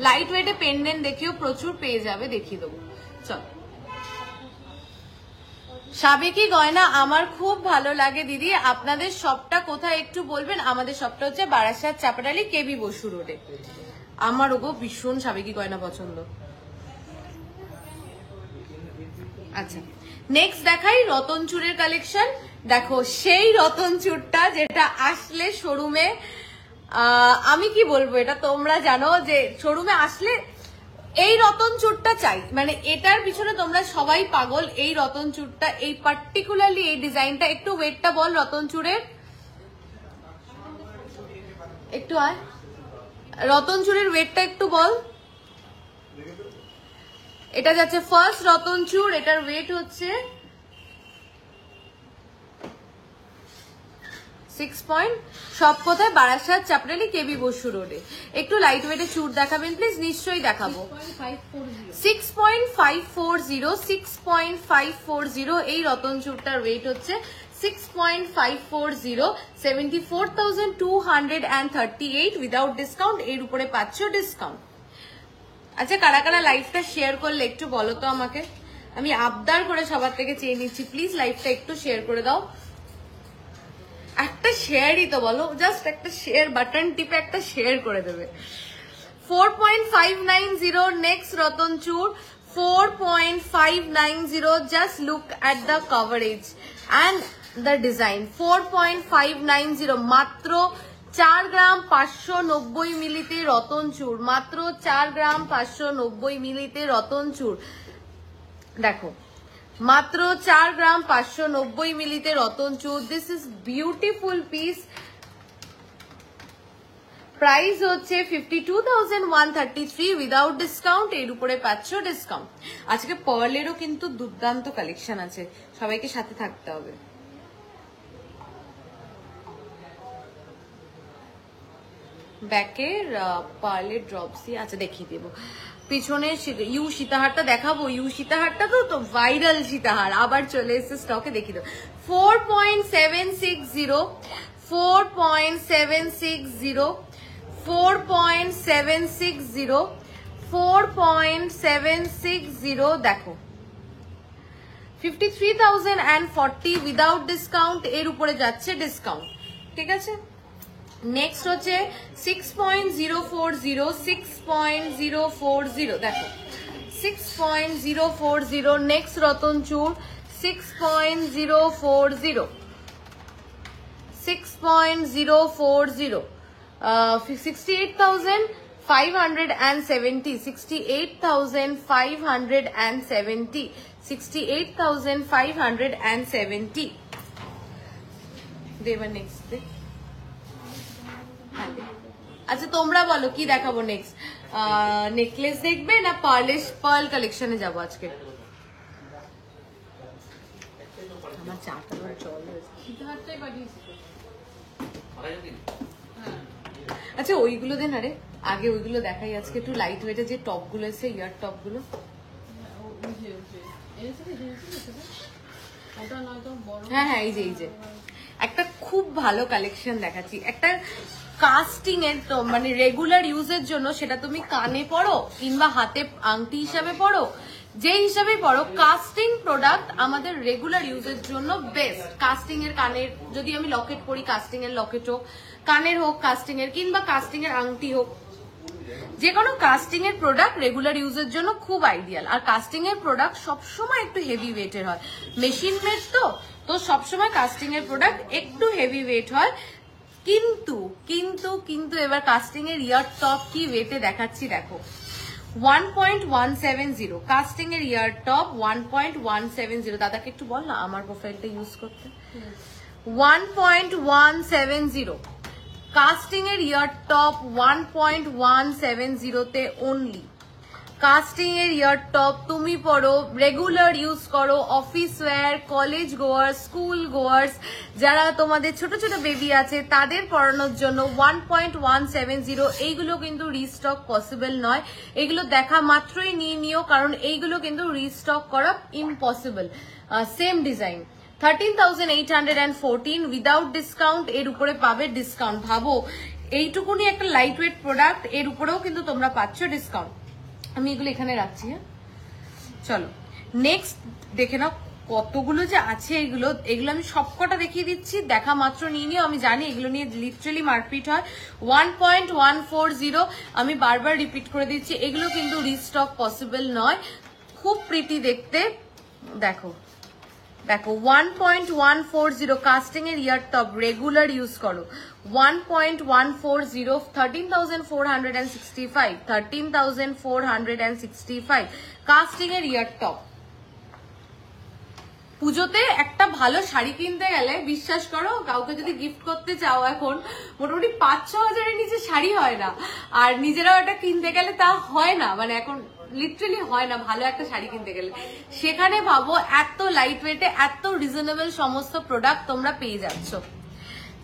লাইট ওয়েটে পেন্ডেন্ট দেখিও প্রচুর পেয়ে যাবে, দেখিয়ে দেবো। চলো সাবেকি গয়না আমার খুব ভালো লাগে দিদি, আপনাদের শপটা কোথায় একটু বলবেন? আমাদের শপটা হচ্ছে বারাসাত চাপাডালি কেবি বসু রোডে। আমারও গো ভীষণ সাবেকি গয়না পছন্দ। আচ্ছা নেক্সট দেখাই রতন চুরের কালেকশন। দেখো সেই রতন চুরটা যেটা আসলে শোরুমে, আমি কি বলবো, এটা তোমরা জানো যে শোরুমে আসলে এই রতন চুরটা চাই, মানে এটার পিছনে তোমরা সবাই পাগল। এই রতন চুরটা, এই পার্টিকুলারলি এই ডিজাইনটা, একটু ওয়েটটা বল রতন চুরের, একটু আয়, রতন চুরের ওয়েটটা একটু বল। এটা যাচ্ছে ফার্স্ট রতন চুর, এটার ওয়েট হচ্ছে 6 পয়েন্ট। সব কোথায়? বারাসাত চাপড়ালি কেবি বসু রোডে। একটু লাইট ওয়েটে চুর দেখাবেন প্লিজ। নিশ্চয়ই দেখাবো। 6.540, 6.540 এই রতন চুরটার ওয়েট হচ্ছে 6.540, 74,238 উইদাউট ডিসকাউন্ট। এর উপরে পাচ্ছ ডিসকাউন্ট। আচ্ছা কারা কারা লাইভটা শেয়ার করলে একটু বলো তো আমাকে, আমি আবদার করে সবার থেকে চেয়ে নিচ্ছি, প্লিজ লাইভটা একটু শেয়ার করে দাও। একটা শেয়ারই তো বলো, জাস্ট একটা শেয়ার বাটন টিপে একটা শেয়ার করে দেবে। 4.590 নেক্সট রতন চুর, 4.590। Just look at the coverage and the design. 4.590 মাত্র 4 গ্রাম 590 মিলিতে রতন চুর, মাত্র 4 গ্রাম 590 মিলিতে রতন চুর। দেখো মাত্র 4 গ্রাম 590 মিলিতে রতন চুর। This is beautiful piece. Price হচ্ছে 52,133 উইদাউট ডিসকাউন্ট। এর উপরে পাচ্ছ ডিসকাউন্ট। আজকে পার্লেরও কিন্তু দুর্দান্ত কালেকশন আছে, সবাইকে সাথে থাকতে হবে। ব্যাকের পার্লের ড্রপসি আচ্ছা দেখিয়ে দেবো। পিছনে ইউ সীতাহারটা দেখাবো। ইউ সীতাহারটা তো ভাইরাল সীতাহার আবার চলে এসেছে স্টকে, দেখি তো। 4.760, 4.760, 4.760, 4.760 দেখো 53,040 উইদাউট ডিসকাউন্ট, এর উপরে যাচ্ছে ডিসকাউন্ট, ঠিক আছে। নেক্সট হচ্ছে 6.040, 6.040 দেখো 6.040। নেক্সট রতনচুর 6.040, 6.040, 68,570, 68,570, 68,570। দেবা নেক্সট দে। আচ্ছা তোমরা বলো কি দেখাবো নেক্সট, নেকলেস দেখবে না পার্ল কালেকশনে যাবো আজকে? আমার চাটা জল আচ্ছা ওইগুলো দেন, আরে আগে ওইগুলো দেখাই আজকে একটু লাইট ওয়েটের যে টপ গুলো এসে, ইয়ার টপ গুলো। হ্যাঁ হ্যাঁ, এই যে একটা খুব ভালো কালেকশন দেখাচ্ছি, একটা কাস্টিং এর মানে রেগুলার ইউজের জন্য, সেটা তুমি কানে পড়ো কিংবা হাতে আংটি হিসাবে পড়ো, যে হিসাবে পড়ো, কাস্টিং প্রোডাক্ট আমাদের রেগুলার ইউজের জন্য বেস্ট। কাস্টিং এর কানের যদি আমি লকেট পরি, কাস্টিং এর লকেট হোক, কানের হোক কাস্টিং এর, কিংবা কাস্টিং এর আংটি হোক, যে কোনো কাস্টিং এর প্রোডাক্ট রেগুলার ইউজের জন্য খুব আইডিয়াল। আর কাস্টিং এর প্রোডাক্ট সবসময় একটু হেভি ওয়েটের হয়, মেশিন মেড তো সবসময় কাস্টিং এর প্রোডাক্ট একটু হেভি ওয়েট হয়। কিন্তু কিন্তু কিন্তু এবার কাস্টিং এর ইয়ার টপ কি ওয়েটে দেখাচ্ছি দেখো, 1.170 কাস্টিং এর ইয়ার টপ 1.170। দাদাকে একটু বল না আমার প্রোফাইলটা ইউজ করতে। 1.170 কাস্টিং এর ইয়ার টপ 1.170 তে অনলি। কাস্টিং এর ইয়ার টপ তুমি পরো, রেগুলার ইউজ করো, office wear, college goers, school goers, যারা তোমাদের ছোট ছোট বেবি আছে তাদের পরানোর জন্য 1.170। এইগুলো কিন্তু রিস্টক পসিবল নয়, এগুলো দেখা মাত্রই নিয়ে নিও, কারণ এইগুলো কিন্তু রিস্টক করা impossible. Same design 13,814 without discount, এর উপরে পাবে ডিসকাউন্ট। ভাবো এইটুকুনি একটা লাইট ওয়েট প্রোডাক্ট, এর উপরেও কিন্তু তোমরা পাচ্ছ ডিসকাউন্ট। আমি এগুলো এখানে রাখছি। হ্যাঁ চলো নেক্সট দেখে নাও কতগুলো যে আছে, এগুলো আমি সবকটা দেখিয়ে দিচ্ছি, দেখা মাত্র নিয়ে নিও। আমি জানি এগুলো নিয়ে লিটারালি মারপিট হয়। 1.140 আমি বারবার রিপিট করে দিচ্ছি, এগুলো কিন্তু রিস্টক পসিবল নয়, খুব প্রিটি দেখতে। দেখো 1.140 কাস্টিং এর ইয়ার টপ, রেগুলার ইউজ করো। 1.140, 13,465, 13,465 কাস্টিং এর ইয়ার টপ। পুজোতে একটা ভালো শাড়ি কিনতে গেলে বিশ্বাস করো, কাউকে যদি গিফট করতে চাও এখন মোটামুটি 5-6 হাজারের নিচে শাড়ি হয় না, আর নিজেরাও এটা কিনতে গেলে তা হয় না, মানে এখন লিটারালি হয় না ভালো একটা শাড়ি কিনতে গেলে। সেখানে ভাবো এত লাইট ওয়েটে এত রিজনেবল সমস্ত প্রোডাক্ট তোমরা পেয়ে যাচ্ছ।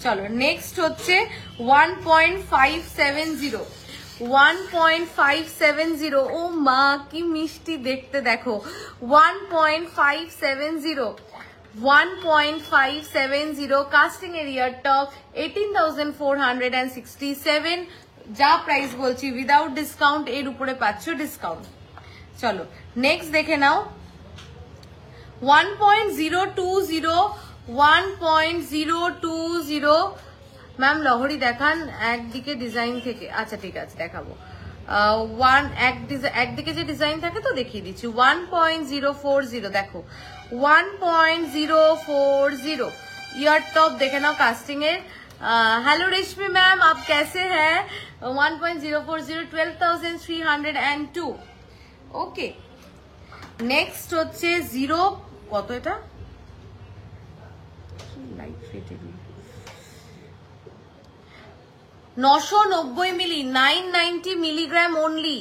চলো নেক্সট হচ্ছে 1.570, 1.570 ও মা কি মিষ্টি দেখতে দেখো। 1.570, 1.570 কাস্টিং এর ইয়ার টপ 18,467, যা প্রাইস বলছি উইদাউট ডিসকাউন্ট, এর উপরে পাচ্ছ ডিসকাউন্ট। চলো নেক্সট দেখে নাও 1.020, 1.020 ম্যাম লহরি দেখান একদিকে ডিজাইন থেকে। আচ্ছা ঠিক আছে দেখাবো, একদিকে যে ডিজাইন থাকে তো দেখিয়ে দিচ্ছি। 1.040 দেখো 1.040 ইয়ার টপ দেখে নাও কাস্টিং এর। हेलो रेशमी मैम आप कैसे हैं? 1.040 12,302। ওকে নেক্সট হচ্ছে 0 কত, এটা লাইট ফিট 990 মিলি, 990 মিলিগ্রাম অনলি,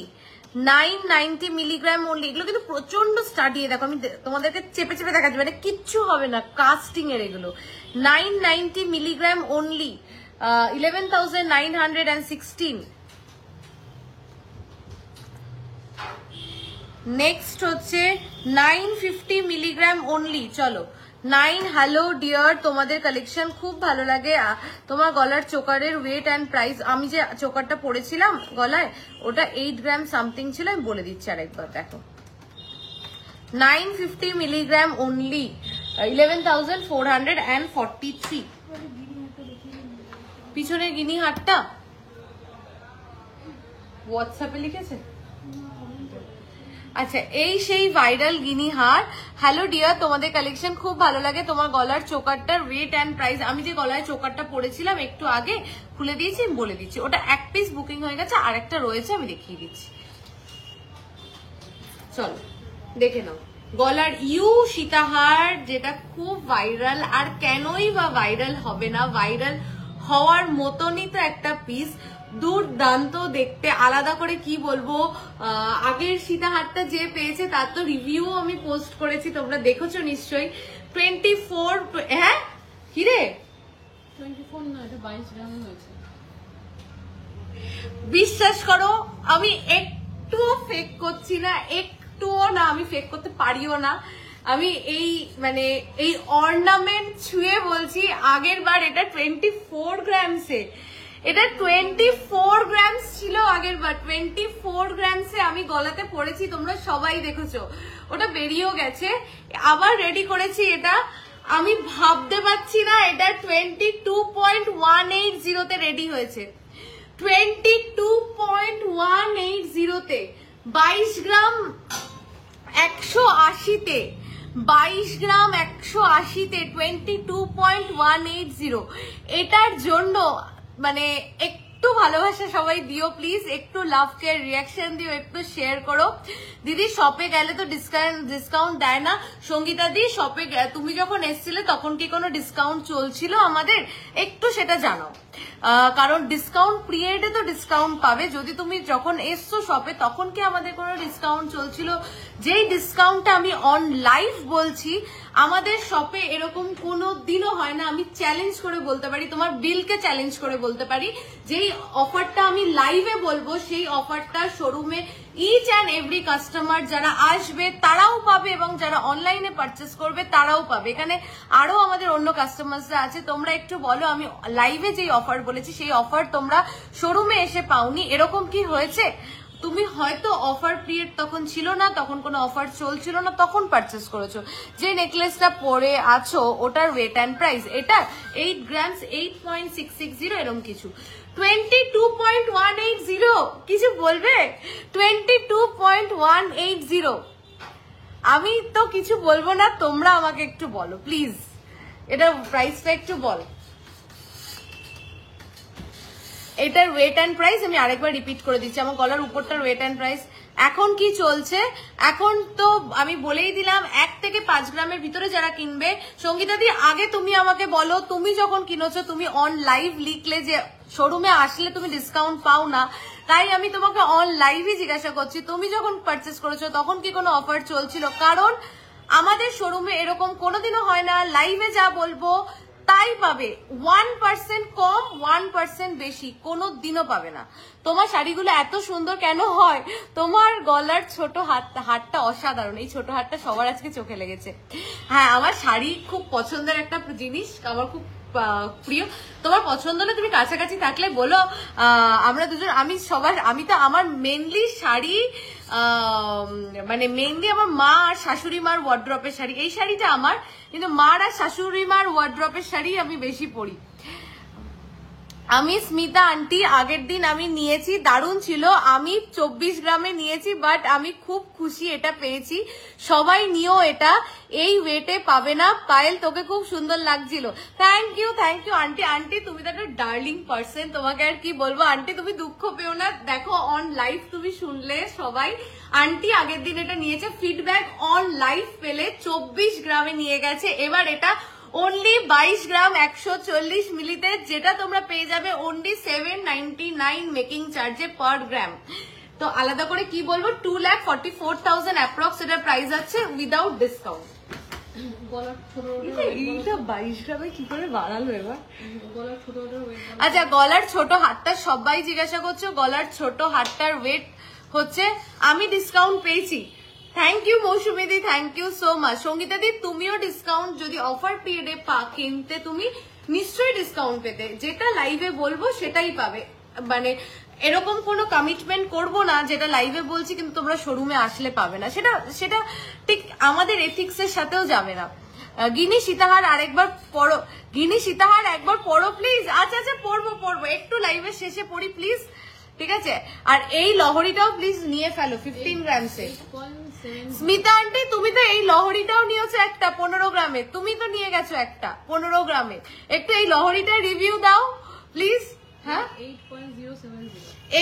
990 মিলিগ্রাম অনলি। এগুলো কিন্তু প্রচন্ড স্টাডি, দেখো আমি তোমাদেরকে চেপে চেপে দেখাচ্ছি, মানে কিচ্ছু হবে না কাস্টিং এর এগুলো। 990 মিলিগ্রাম অনলি, 11,916। নেক্সট হচ্ছে 950 মিলিগ্রাম অনলি। চলো 9। হ্যালো ডিয়ার, তোমাদের কালেকশন খুব ভালো লাগে। তোমার গলার চোকারের ওয়েট অ্যান্ড প্রাইস, আমি যে চোকারটা পরেছিলাম গলায় ওটা 8 গ্রাম সামথিং ছিল, আমি বলে দিচ্ছি আরেকবার দেখো। 950 মিলিগ্রাম অনলি, 11,443। পিছনে গিনি হাটটা হোয়াটসঅ্যাপে লিখেছে। আচ্ছা, এই সেই ভাইরাল গিনি হার। হ্যালো ডিয়ার, তোমাদের কালেকশন খুব ভালো লাগে। তোমার গলার চোকারটার ওয়েট অ্যান্ড প্রাইস, আমি যে গলায় চোকারটা পরেছিলাম একটু আগে খুলে দিয়েছি, আমি বলে দিচ্ছি। ওটা এক পিস বুকিং হয়ে গেছে, আর একটা রয়েছে, আমি দেখিয়ে দিচ্ছি। চলো দেখে নাও। গলার ইউ সীতাহার, যেটা খুব ভাইরাল, আর কেনই বা ভাইরাল হবে না, ভাইরাল হওয়ার মতনই তো একটা পিস, দুর্দান্ত দেখতে। আলাদা করে কি বলবো, আগের সীতাহারটা যে পেয়েছে তার তো রিভিউ আমি পোস্ট করেছি, তোমরা দেখেছো নিশ্চয়ই। 24, হ্যাঁ কি রে 24 না, এটা 22 গ্রাম হয়েছে। বিশ্বাস করো আমি একটুও ফেক করছি না, একটুও না, আমি ফেক করতে পারিও না। আমি এই মানে এই অর্নামেন্ট ছুঁয়ে বলছি, আগের বার এটা 24 গ্রামসে, এটা 24 গ্রামস ছিল আগের বার। 24 গ্রামসে আমি গলাতে পড়েছি, তোমরা সবাই দেখেছো। ওটা বেরিয়েও গেছে, আবার রেডি করেছি এটা। আমি ভাবতে পারছি না, এটা 22.180 তে রেডি হয়েছে। 22.180 তে, 22 গ্রাম 180 তে, 22 গ্রাম 180 তে 22.180। এটার জন্য মানে একটু ভালোবাসা সবাই দিও প্লিজ, একটু লাভ কেয়ার রিয়াকশন দিও, একটু শেয়ার করো। দিদি শপে গেলে তো ডিসকাউন্ট দেয় না। সঙ্গীতা দি, শপে তুমি যখন এসছিলে তখন কি কোনো ডিসকাউন্ট চলছিল আমাদের, একটু সেটা জানাও। কারণ ডিসকাউন্ট পিরিয়ডে তো ডিসকাউন্ট পাবে, যদি তুমি যখন এসছো শপে তখন কি আমাদের কোনো ডিসকাউন্ট চলছিল? যেই ডিসকাউন্টটা আমি অন লাইভ বলছি, আমাদের শপে এরকম কোনো দিনও হয় না। আমি চ্যালেঞ্জ করে বলতে পারি, তোমার বিলকে চ্যালেঞ্জ করে বলতে পারি, যেই অফারটা আমি লাইভে বলবো সেই অফারটা শোরুমে ইচ অ্যান্ড এভরি কাস্টমার যারা আসবে তারাও পাবে, এবং যারা অনলাইনে পারচেস করবে তারাও পাবে। এখানে আরো আমাদের অন্য কাস্টমার্সরা আছে, তোমরা একটু বলো আমি লাইভে যেই অফার বলেছি সেই অফার তোমরা শোরুমে এসে পাওনি, এরকম কি হয়েছে? তুমি হয়তো অফার পিরিয়ড তখন ছিল না, তখন কোনো অফার চলছিল না, তখন পারচেস করেছো। যে নেকলেসটা পরে আছো ওটার ওয়েট অ্যান্ড প্রাইস, এটা 8 গ্রামস 8.660 এরকম কিছু। 22.180 কিছু বলবে? 22.180। আমি তো কিছু বলবো না, তোমরা আমাকে একটু বলো প্লিজ, এটা প্রাইসটা একটু বল। এটার ওয়েট অ্যান্ড প্রাইস আমি আরেকবার রিপিট করে দিচ্ছি, আমার গলার উপরটার ওয়েট অ্যান্ড প্রাইস এখন কি চলছে। এখন তো আমি বলেই দিলাম 1 থেকে 5 গ্রামের ভিতরে যারা কিনবে। সঙ্গীতা দি, আগে তুমি আমাকে বলো, তুমি যখন কিনেছো তুমি অন লাইভ লিখলে যে শোরুমে আসলে তুমি ডিসকাউন্ট পাও না, তাই আমি তোমাকে অন লাইভই জিজ্ঞাসা করছি, তুমি যখন পারচেস করেছো তখন কি কোনো অফার চলছিল? কারণ আমাদের শোরুমে এরকম কোনোদিনও হয় না, লাইভে যা বলবো তাই পাবে। 1% কম 1% বেশি কোনো দিনও পাবে না। তোমার শাড়িগুলো এত সুন্দর কেন হয়? তোমার গলার ছোট হাতটা অসাধারণ, এই ছোট হাতটা সবার আজকে চোখে লেগেছে। হ্যাঁ, আমার শাড়ি খুব পছন্দের একটা জিনিস, আমার খুব প্রিয়। তোমার পছন্দ হলে তুমি কাছাকাছি থাকলে বলো, আমরা দুজন, আমি তো আমার মেনলি শাড়ি মানে মেনলি আমার মা আর শাশুড়ি মার ওয়ার্ড্রপের শাড়ি, এই শাড়িটা আমার, কিন্তু মার আর শাশুড়ি মার ওয়ার্ড্রপের শাড়ি আমি বেশি পরি। আমি স্মিতা আন্টি, আগের দিন আমি নিয়েছি, দারুণ ছিল। আমি 24 গ্রামে নিয়েছি, বাট আমি খুব খুশি এটা পেয়েছি। সবাই নিও, এটা এই ওয়েটে পাবে না। পায়েল, তোকে খুব সুন্দর লাগছিল। Thank you aunty. আন্টি তুমি তো একটা ডার্লিং পার্সন, তোমাকে আর কি বলবো। আন্টি তুমি দুঃখ পেও না, দেখো অন লাইভ তুমি শুনলে সবাই, আন্টি আগের দিন এটা নিয়েছে, ফিডব্যাক অন লাইভ পেলে 24 গ্রামে নিয়ে গেছে। এবার এটা অনলি 22 গ্রাম 140 মিলিতে, যেটা তোমরা পেয়ে যাবে অনলি 799 মেকিং চার্জে পার গ্রাম। তো আলাদা করে কি বলবো, 2,44,000 অ্যাপ্রক্স এটা প্রাইস আছে উইদাউট ডিসকাউন্ট। এইটা 22 গ্রামে কি করে বাড়ালো এবার? আচ্ছা, গলার ছোট হাতটা সবাই জিজ্ঞাসা করছো, গলার ছোট হাতটার ওয়েট হচ্ছে, আমি ডিসকাউন্ট পেয়েছি thank you Moushumi di, thank you so much. Sangeeta di তুমিও ডিসকাউন্ট যদি অফার পিরিয়ডে কিনতে তুমি নিশ্চয়ই ডিসকাউন্ট পেতে, যেটা লাইভে বলবো সেটাই পাবে। মানে এরকম কোনো কমিটমেন্ট করবো না যেটা লাইভে বলছি কিন্তু তোমরা শোরুমে আসলে পাবে না, সেটা ঠিক আমাদের এথিক্স এর সাথেও যাবে না। গিনি সীতাহার আরেকবার পড়ো, গিনি সীতাহার একবার পড়ো প্লিজ। আচ্ছা পড়বো একটু লাইভের শেষে পড়ি প্লিজ, ঠিক আছে? আর এই লহরিটাও প্লিজ নিয়ে ফেলো 15 গ্রামসে। স্মিতা আন্টি তুমি তো এই লহরিটাও নিয়েছো একটা 15 গ্রামে, তুমি তো নিয়ে গেছো একটা 15 গ্রামে, একটু এই লহরিটার রিভিউ দাও প্লিজ। হ্যাঁ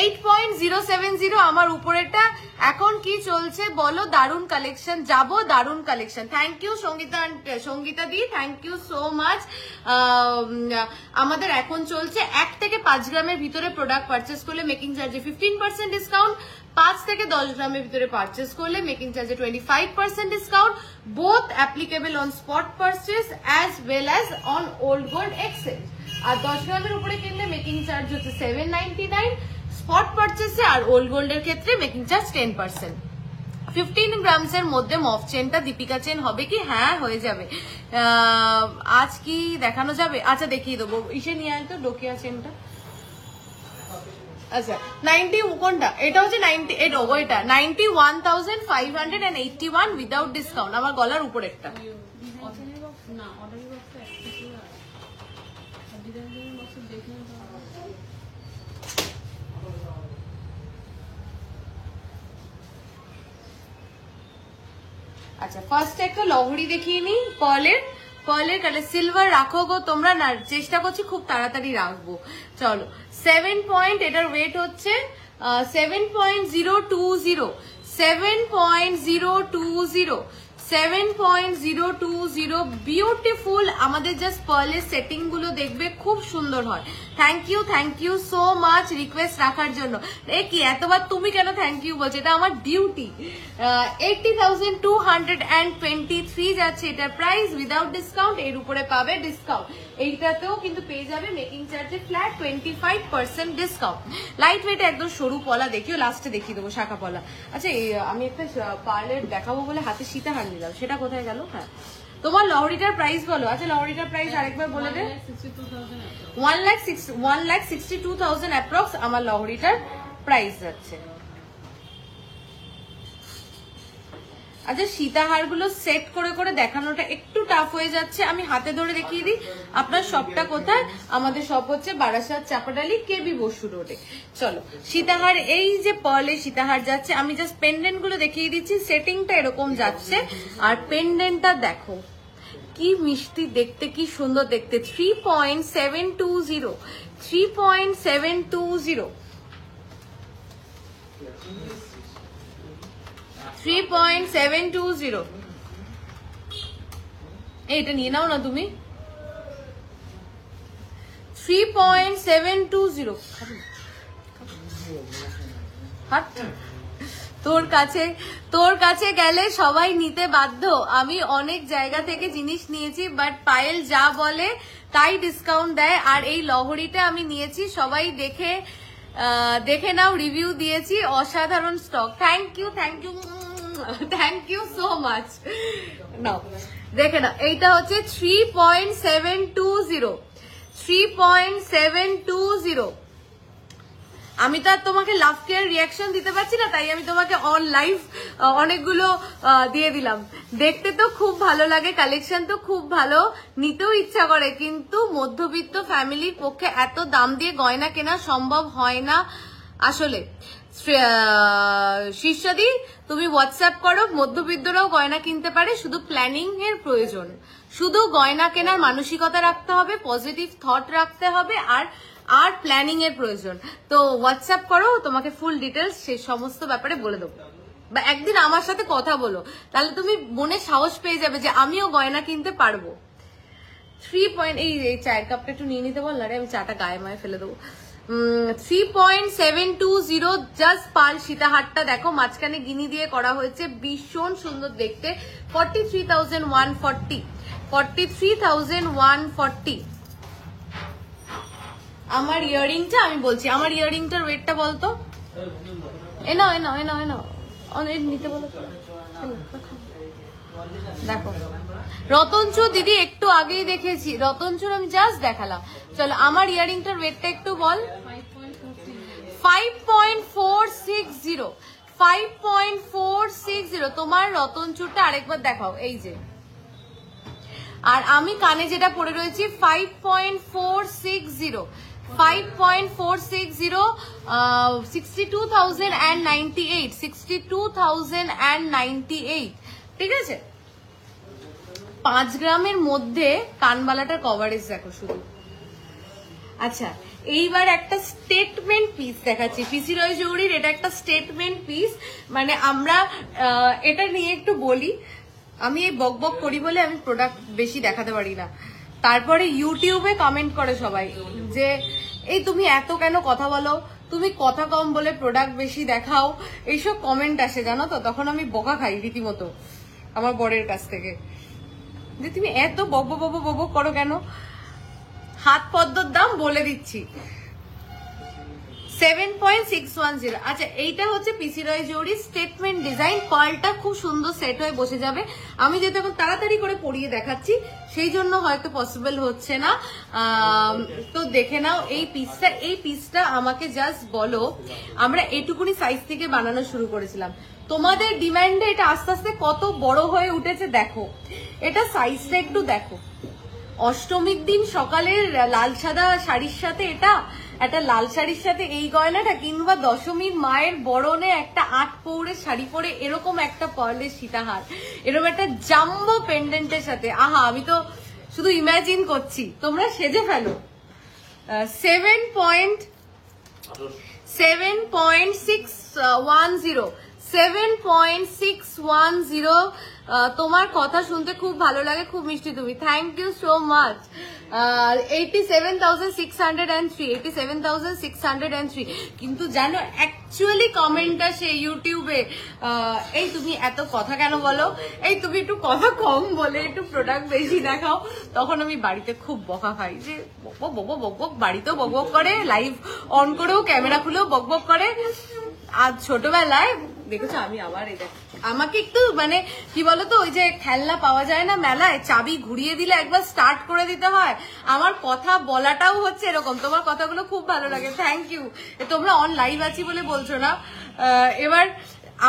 8.070 আমার উপরেটা এখন কি চলছে বলো? দারুন কালেকশন, যাবো দারুন কালেকশন। থ্যাংক ইউ সঙ্গীতা দি, থ্যাংক ইউ সো মাচ। আমাদের এখন চলছে 1 থেকে 5 গ্রামের ভিতরে প্রোডাক্ট পারচেস করলে মেকিং চার্জে 15% ডিসকাউন্ট, 5 থেকে 10 গ্রামের ভিতরে পারচেস করলে মেকিং চার্জে 25% discount, both applicable on spot purchase as well as on old gold exchange. আর 10 গ্রামের উপরে কিনলে মেকিং চার্জ হচ্ছে 799 স্পট পারচেসে, আর ওল্ড গোল্ডের ক্ষেত্রে মেকিং চার্জ 10%। 15 গ্রামস এর মধ্যে মফ চেনটা দীপিকা চেন হবে কি? হ্যাঁ হয়ে যাবে। আজ কি দেখানো যাবে? আচ্ছা দেখিয়ে দেবো। ইসে নিয়ে আয় তো ডোকিয়া চেনটা। আচ্ছা 90 কোনটা? এটা হচ্ছে 90, ওইটা 91,581 উইদাউট ডিসকাউন্ট, আমার গলার উপরেরটা। আচ্ছা ফার্স্ট একটা লহরি দেখিয়ে নি পার্লের কালার সিলভার রাখো গো তোমরা, না চেষ্টা করছি খুব তাড়াতাড়ি রাখবো। চলো 7 পয়েন্ট, এটার ওয়েট হচ্ছে 7.020 বিউটিফুল। আমাদের জাস্ট পার্লের সেটিং গুলো দেখবে খুব সুন্দর হয়। Thank you so much request রাখার জন্য। এ কি এতবার তুমি কেন থ্যাংক ইউ বলছো? এটা আমার ডিউটি। 80,223 যাচ্ছে এটার প্রাইস উইদাউট ডিসকাউন্ট, এর উপরে পাবে ডিসকাউন্ট। এইটাতেও কিন্তু পেয়ে যাবে মেকিং চার্জে ফ্ল্যাট 25% ডিসকাউন্ট। লাইট ওয়েট একদম সরু পলা দেখিও, লাস্টে দেখিয়ে দেবো শাখা পলা। আচ্ছা আমি একটা পার্লের দেখাবো বলে হাতে সীতাহার নিলাম, সেটা কোথায় গেল? হ্যাঁ তোমার লহরিটার প্রাইস বলো। আচ্ছা লহরিটার প্রাইস আরেকবার বলে দে। 1,62,000 অ্যাপ্রক্স আমার লহরিটার প্রাইস যাচ্ছে। আচ্ছা সীতাহার গুলো সেট করে করে দেখানোটা একটু টাফ হয়ে যাচ্ছে, আমি হাতে ধরে দেখিয়ে দিই। আপনার শপটা কোথায়? আমাদের শপ হচ্ছে বারাসাত চাপাডালি কেবি বসু রোডে। চলো সীতাহার, এই যে পার্লে সীতাহার যাচ্ছে, আমি জাস্ট পেন্ডেন্ট গুলো দেখিয়ে দিচ্ছি। সেটিংটা এরকম যাচ্ছে, আর পেন্ডেন্টটা দেখো কি মিষ্টি দেখতে, কি সুন্দর দেখতে। 3.720 3.720 এইটা নিয়ে নাও না তুমি। 3.720 তোর কাছে গেলে সবাই নিতে বাধ্য। আমি অনেক জায়গা থেকে জিনিস নিয়েছি, বাট পায়েল যা বলে তাই ডিসকাউন্ট দেয়। আর এই লহরিটা আমি নিয়েছি, সবাই দেখে নাও, রিভিউ দিয়েছি, অসাধারণ stock. Thank you so much. নাও দেখে নাও, এইটা হচ্ছে 3.720। আমি তো আর তোমাকে লাভ কেয়ার রিয়াকশন দিতে পারছি না, তাই আমি তোমাকে অন লাইভ অনেকগুলো দিয়ে দিলাম। দেখতে তো খুব ভালো লাগে, কালেকশন তো খুব ভালো, নিতেও ইচ্ছা করে, কিন্তু মধ্যবিত্ত ফ্যামিলির পক্ষে এত দাম দিয়ে গয়না কেনা সম্ভব হয় না আসলে। শীর্ষাদি তুমি হোয়াটসঅ্যাপ করো, মধ্যবিত্তরাও গয়না কিনতে পারে, শুধু প্ল্যানিং এর প্রয়োজন। শুধু গয়না কেনার মানসিকতা রাখতে হবে, পজিটিভ থট রাখতে হবে, আর প্ল্যানিং এর প্রয়োজন। তো হোয়াটসঅ্যাপ করো, তোমাকে ফুল ডিটেলস সেই সমস্ত ব্যাপারে বলে দেবো। বা একদিন আমার সাথে কথা বলো, তাহলে তুমি মনে সাহস পেয়ে যাবে যে আমিও গয়না কিনতে পারবো। 3. এই চায়ের কাপটা একটু নিয়ে নিতে বল না রে, আমি চাটা গায়ে মায়ে ফেলে দেবো। 3.720 জাস্ট পাল সীতাহারটা দেখো, মাঝখানে গিনি দিয়ে করা হয়েছে, ভীষণ সুন্দর দেখতে। 43,140। আমার ইয়ারিংটা আমি বলছি, আমার ইয়ারিংটার ওয়েটটা বলতো। এ নাও অনেক নিতে বলো তো। দেখো রতনচুর দিদি একটু আগেই দেখেছি, রতনচুর আমি জাস্ট দেখালাম। চলো আমার ইয়ারিংটার ওয়েটটা একটু বল। 5.460 5.460 তোমার রতনচুরটা আরেকবার দেখাও, এই যে। আর আমি কানে যেটা পরে রয়েছি 5.460 5.460 62,098 62,098, ঠিক আছে। 5 গ্রামের মধ্যে কানবালাটার কভারেজ দেখো শুধু। আচ্ছা এইবার একটা স্টেটমেন্ট পিস দেখাচ্ছি পিসি রয় জৌড়ির। এটা একটা স্টেটমেন্ট পিস, মানে আমরা এটা নিয়ে একটু বলি। আমি এই বক বক করি বলে আমি প্রোডাক্ট বেশি দেখাতে পারি না। তারপরে ইউটিউবে কমেন্ট করে সবাই যে এই তুমি এত কেন কথা বলো, তুমি কথা কম বলে প্রোডাক্ট বেশি দেখাও, এইসব কমেন্ট আসে জানো তো। তখন আমি বকা খাই রীতিমতো আমার বরের কাছ থেকে, যে তুমি এত বক বক বক বক করো কেন। হাত পদ্মর দাম বলে দিচ্ছি 7.610। আচ্ছা এইটা হচ্ছে পিসি রয় জৌড়ি স্টেটমেন্ট ডিজাইন। পার্লটা খুব সুন্দর সেট হয়ে বসে যাবে। আমি যেহেতু এখন তাড়াতাড়ি করে পরিয়ে দেখাচ্ছি সেই জন্য হয়তো পসিবল হচ্ছে না, তো দেখে নাও এই পিসটা। এই পিসটা আমাকে জাস্ট বলো, আমরা এটুকুনি সাইজ থেকে বানানো শুরু করেছিলাম, তোমাদের ডিমান্ডে এটা আস্তে আস্তে কত বড় হয়ে উঠেছে দেখো। এটা সাইজটা একটু দেখো। অষ্টমীর দিন সকালের লাল সাদা শাড়ির সাথে এটা, একটা লাল শাড়ির সাথে এই গয়নাটা, কিংবা দশমীর মায়ের বরণে একটা 8 পৌড়ের শাড়ি পরে এরকম একটা পার্লের সীতাহার, এরকম একটা জাম্বো পেন্ডেন্টের সাথে, আহা আমি তো শুধু ইমাজিন করছি, তোমরা সেজে ফেলো। 7.610 তোমার কথা শুনতে খুব ভালো লাগে, খুব মিষ্টি তুমি, থ্যাংক ইউ সো মাচ। 87,603 কিন্তু জানো অ্যাকচুয়ালি কমেন্ট আসে ইউটিউবে, এই তুমি এত কথা কেন বলো, এই তুমি একটু কথা কম বলে একটু প্রোডাক্ট বেশি দেখাও। তখন আমি বাড়িতে খুব বকা খাই যে বক বক বক বক, বাড়িতেও বক বক করে, লাইভ অন করেও ক্যামেরা খুলেও বক বক করে। আজ ছোটবেলায় দেখেছো আমি আবার এটা আমাকে একটু মানে কি বলতো, ওই যে খেলনা পাওয়া যায় না মেলায়, চাবি ঘুরিয়ে দিলে একবার স্টার্ট করে দিতে হয়, আমার কথা বলাটাও হচ্ছে এরকম। তোমার কথাগুলো খুব ভালো লাগে, থ্যাংক ইউ। তোমরা অন লাইভ আছি বলে বলছো না। এবার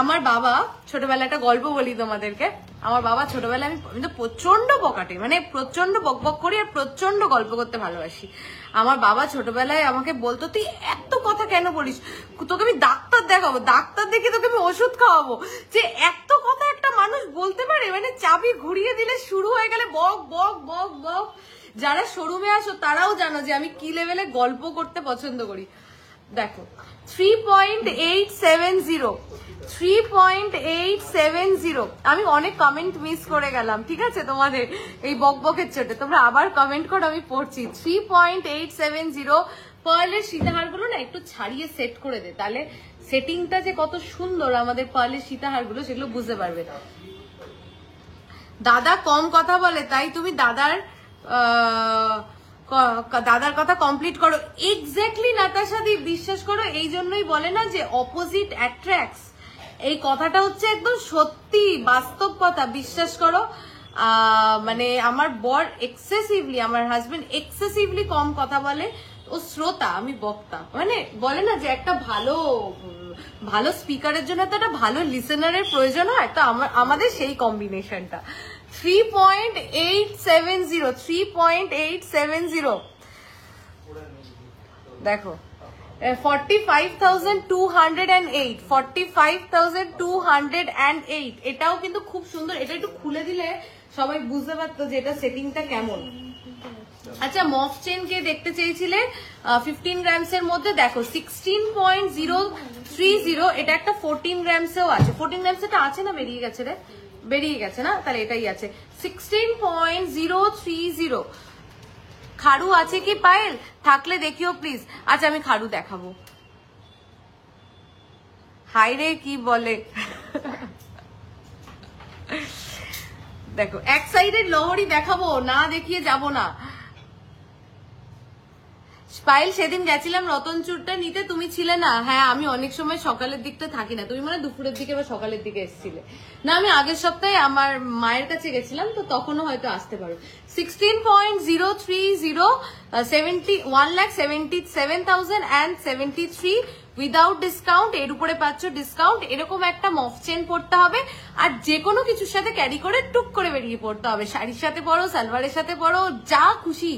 আমার বাবা ছোটবেলা একটা গল্প বলি তোমাদেরকে। আমার বাবা ছোটবেলায় আমি তো প্রচন্ড বকাটে, মানে প্রচন্ড বক বক করি আর প্রচন্ড গল্প করতে ভালোবাসি। আমার বাবা ছোটবেলায় আমাকে বলতো তুই এত কথা কেন বলিস, তোকে আমি ডাক্তার দেখাবো, ডাক্তার দেখে তোকে আমি ওষুধ খাওয়াবো, যে এত কথা একটা মানুষ বলতে পারে, মানে চাবি ঘুরিয়ে দিলে শুরু হয়ে গেলে বক বক বক বক। যারা শোরুমে আসো তারাও জানো যে আমি কি লেভেলে গল্প করতে পছন্দ করি। দেখো 3.870 আমি অনেক কমেন্ট মিস করে গেলাম, ঠিক আছে তোমাদের এই বকবকের চোটে, তোমরা আবার কমেন্ট করো আমি পড়ছি। 3.870 পার্লের সীতাহার গুলো না একটু ছাড়িয়ে সেট করে দে, তাহলে সেটিংটা যে কত সুন্দর আমাদের পার্লের সীতাহার গুলো সেগুলো বুঝতে পারবে। দাদা কম কথা বলে তাই তুমি দাদার কথা কমপ্লিট করো। এক্স্যাক্টলি নাতাশা দি, বিশ্বাস করো এই জন্যই বলে না যে অপোজিট অ্যাট্রাক্টস, এই কথাটা হচ্ছে একদম সত্যি বাস্তব কথা, বিশ্বাস করো। মানে আমার বর এক্সেসিভলি, আমার হাজবেন্ড এক্সেসিভলি কম কথা বলে, ও শ্রোতা আমি বক্তা, মানে বলে না যে একটা ভালো স্পিকারের জন্য তো একটা ভালো লিসেনারের প্রয়োজন হয়, তো আমাদের সেই কম্বিনেশনটা। 3.870 দেখো 45,208 এটাও কিন্তু খুব সুন্দর। এটা একটু খুলে দিলে সবাই বুঝতে পারতো যে এটা সেটিংটা কেমন। আচ্ছা মফ চেন কে দেখতে চেয়েছিলে 15 গ্রামস এর মধ্যে, দেখো 16.030, এটা একটা 14 গ্রামসেও আছে। 14 গ্রামস এটা আছে না, বেরিয়ে গেছে রে, বেরিয়ে গেছে না, তাহলে এটাই আছে 16.030। খাড়ু আছে কি পায়েল, থাকলে দেখিও প্লিজ। আচ্ছা আমি খাড়ু দেখাবো। হাই রে কি বলে দেখো এক সাইডের লহরি দেখাবো না, দেখিয়ে যাব না। পায়েল সেদিন গেছিলাম রতন চুরটা নিতে, তুমি ছিলে না। হ্যাঁ, আমি অনেক সময় সকালের দিকটা থাকি না, তুমি মানে দুপুরের দিকে বা সকালের দিকে এসেছিলে না। আমি আগের সপ্তাহে আমার মায়ের কাছে গেছিলাম, তো তখনও হয়তো আসতে পারো। 16.030 1,77,073 উইদাউট ডিসকাউন্ট, এর উপরে পাচ্ছ ডিসকাউন্ট। এরকম একটা মফ চেন পড়তে হবে, আর যে কোনো কিছুর সাথে ক্যারি করে টুক করে বেরিয়ে পড়তে হবে। শাড়ির সাথে পরো, সালোয়ারের সাথে পরো, যা খুশি।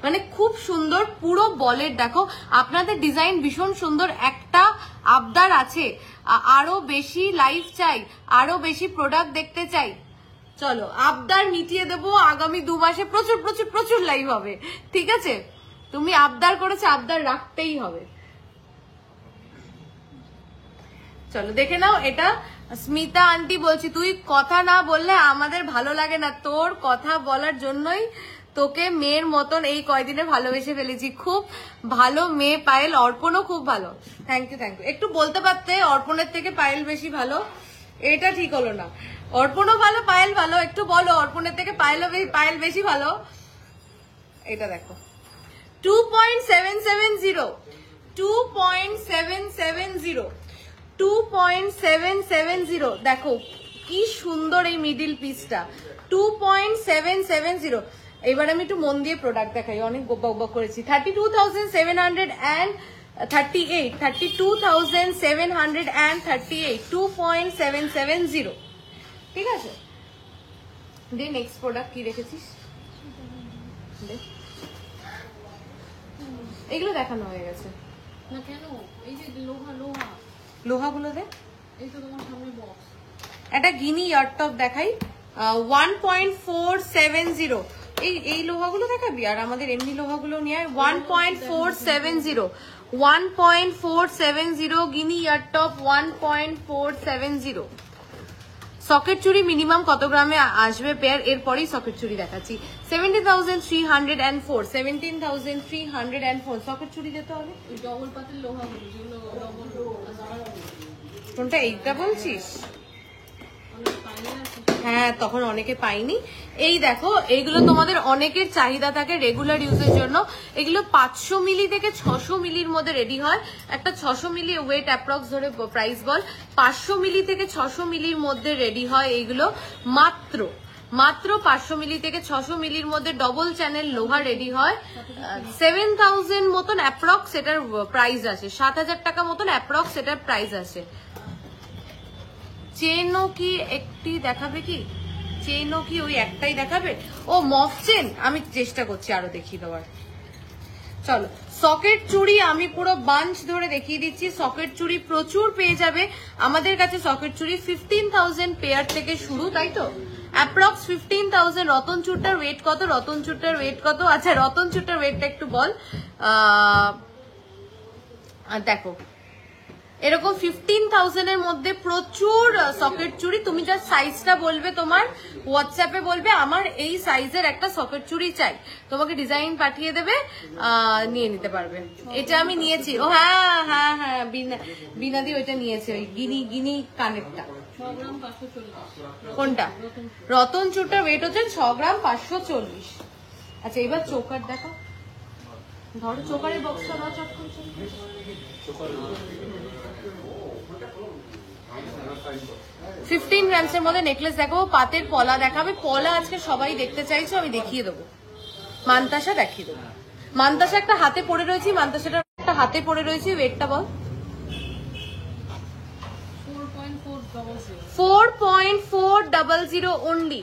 মানে খুব সুন্দর পুরো বলের, দেখো আপনাদের ডিজাইন ভীষণ সুন্দর। একটা আবদার আছে, আরো বেশি লাইভ চাই, আরো বেশি প্রোডাক্ট দেখতে চাই। চলো আবদার মিটিয়ে দেবো, আগামী 2 মাসে প্রচুর প্রচুর প্রচুর লাইভ হবে, ঠিক আছে? তুমি আবদার করেছো, আবদার রাখতেই হবে। চলো দেখে নাও। এটা স্মিতা আন্টি বলছি, তুই কথা না বললে আমাদের ভালো লাগে না, তোর কথা বলার জন্যই তোকে মেয়ের মতন এই কয়দিনে ভালোবেসে ফেলেছি। খুব ভালো মেয়ে পায়েল, অর্পণও খুব ভালো। Thank you thank you. একটু বলতে পারতে অর্পণের থেকে পায়েল বেশি ভালো, এটা ঠিক হলো না। অর্পণও ভালো, পায়েল ভালো, একটু বলো অর্পণের থেকে পায়েল বেশি ভালো। এটা দেখো 2.770 2.770 দেখো কি সুন্দর এই মিডিল পিসটা। 2.770। এবার আমি একটু মন দিয়ে প্রোডাক্ট দেখাই, অনেক বক করেছি। 32,738 32,738 2.770, ঠিক আছে? দে নেক্সট প্রোডাক্ট কি রেখেছিস, এগুলো দেখানো হয়ে গেছে না কেন? এই যে লোহা লোহা লোহাগুলো দে। এই তো তোমার সামনে বক্স। একটা গিনি ইয়ারটপ দেখাই 1.470। এই লোহাগুলো দেখাবি, আর আমাদের এমনি লোহাগুলো নিয়ে 1.470 গিনি ইয়ারটপ 1.470। সকেট চুড়ি মিনিমাম কত গ্রামে আসবে পেয়ার? এরপরেই সকেট চুড়ি দেখাচ্ছি। 17,304 17,304 সকেট চুড়ি যেতে হবে। ডবল পাতের লোহাগুলো যেগুলো ডবল, কোনটা? এইটা বলছিস? অনেক পাইনি আছে। হ্যাঁ, তখন অনেকে পাইনি। এই দেখো, এইগুলো তোমাদের অনেকের চাহিদা থাকে রেগুলার ইউজের জন্য। এগুলো 500 মিলি থেকে 600 মিলির মধ্যে রেডি হয়। একটা 600 মিলি ওয়েট অ্যাপ্রক্স ধরে প্রাইস বল। 500 মিলি থেকে 600 মিলির মধ্যে রেডি হয় এইগুলো। মাত্র 500 মিলি থেকে 600 মিলির মধ্যে ডবল চ্যানেল লোহা রেডি হয়। 7,000 মতন অ্যাপ্রক্স এটার প্রাইস আছে, 7,000 টাকা মতন অ্যাপ্রক্স এটার প্রাইস আছে। চেনও কি একটি দেখাবে? কি চেনও কি ওই একটাই দেখাবে? ও মফ চেন, আমি চেষ্টা করছি আরো দেখিয়ে দেওয়ার। চলো সকেট চুড়ি আমি পুরো বাঞ্চ ধরে দেখিয়ে দিচ্ছি। সকেট চুড়ি প্রচুর পেয়ে যাবে আমাদের কাছে। সকেট চুড়ি 15,000 পেয়ার থেকে শুরু, তাই তো? অ্যাপ্রক্স 15,000। রতন চুড়টার ওয়েট কত? রতন চুড়টার ওয়েট কত? আচ্ছা, রতন চুড়টার ওয়েটটা একটু বল। দেখো এরকম 15,000 এর মধ্যে প্রচুর সকেট চুড়ি। তুমি যা সাইজটা বলবে, তোমার হোয়াটসঅ্যাপে বলবে আমার এই সাইজের একটা সকেট চুড়ি চাই, তোমাকে ডিজাইন পাঠিয়ে দেবে, নিয়ে নিতে পারবে। এটা আমি নিয়েছি। ও হ্যাঁ হ্যাঁ হ্যাঁ, বিনাদি ওইটা নিয়েছে, ওই গিনি কানেরটা। 6 গ্রাম 540। কোনটা? রতন চুড়টার ওয়েট হচ্ছে 6 গ্রাম 540। আচ্ছা, এবার চোকার দেখো। ধরো চোকারের বক্সটা দাও চটকন। 15 গ্রামসের মধ্যে নেকলেস দেখাবো, পাতের পলা দেখাবে। পলা আজকে সবাই দেখতে চাইছো, আমি দেখিয়ে দেবো। মান্তাসা দেখিয়ে দেবো। মান্তাসা একটা হাতে পড়ে রয়েছি, মান্তাসাটা একটা হাতে পড়ে রয়েছি। ওয়েটটা বল। 4.400 অনলি,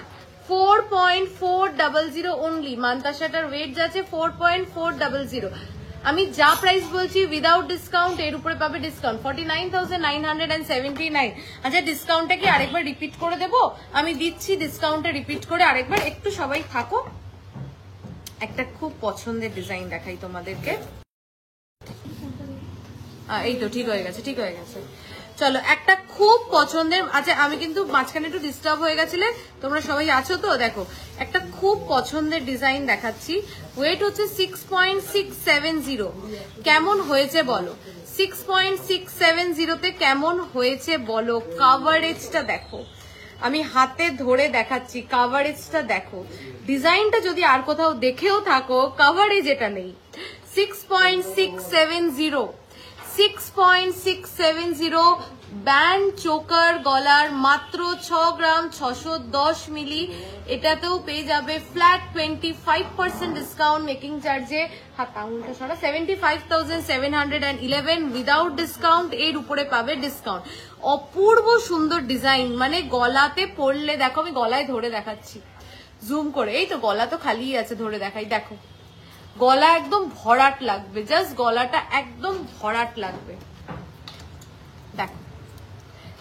4.400 অনলি। মান্তাসাটার ওয়েট যাচ্ছে 4.400। আমি যা প্রাইস বলছি উইদাউট ডিসকাউন্ট, এর উপরে পাবে ডিসকাউন্ট 49,979। আচ্ছা, ডিসকাউন্টটা কি আরেকবার রিপিট করে দেবো? আমি দিচ্ছি ডিসকাউন্টটা রিপিট করে আরেকবার। একটু সবাই থাকো, একটা খুব পছন্দের ডিজাইন দেখাই তোমাদেরকে। এই তো ঠিক হয়ে গেছে, ঠিক হয়ে গেছে। চলো একটা খুব পছন্দের, আচ্ছা আমি কিন্তু মাঝখানে একটু ডিস্টার্ব হয়ে গেছিলে, তোমরা সবাই আছো তো? দেখো একটা খুব পছন্দের ডিজাইন দেখাচ্ছি। ওয়েট হচ্ছে 6.670। কেমন হয়েছে বলো? 6.670 তে কেমন হয়েছে বলো? কাভারেজটা দেখো, আমি হাতে ধরে দেখাচ্ছি, কাভারেজটা দেখো। ডিজাইনটা যদি আর কোথাও দেখেও থাকো, কাভারেজ এটা নেই। 6.670 6.670 ব্যান্ড চোকার গলার মাত্র 6 গ্রাম 610 মিলি। এটাতেও পেয়ে যাবে ফ্ল্যাট 25% ডিসকাউন্ট মেকিং চার্জে। হাত আঙুলটা সরা 75,711 উইদাউট ডিসকাউন্ট। এর উপরে পাবে ডিসকাউন্ট। অপূর্ব সুন্দর ডিজাইন, মানে গলাতে পরলে দেখো, আমি গলায় ধরে দেখাচ্ছি জুম করে। এই তো গলা তো খালি আছে, ধরে দেখাই। দেখো গলা একদম ভরাট লাগবে, জাস্ট গলাটা একদম ভরাট লাগবে। দেখো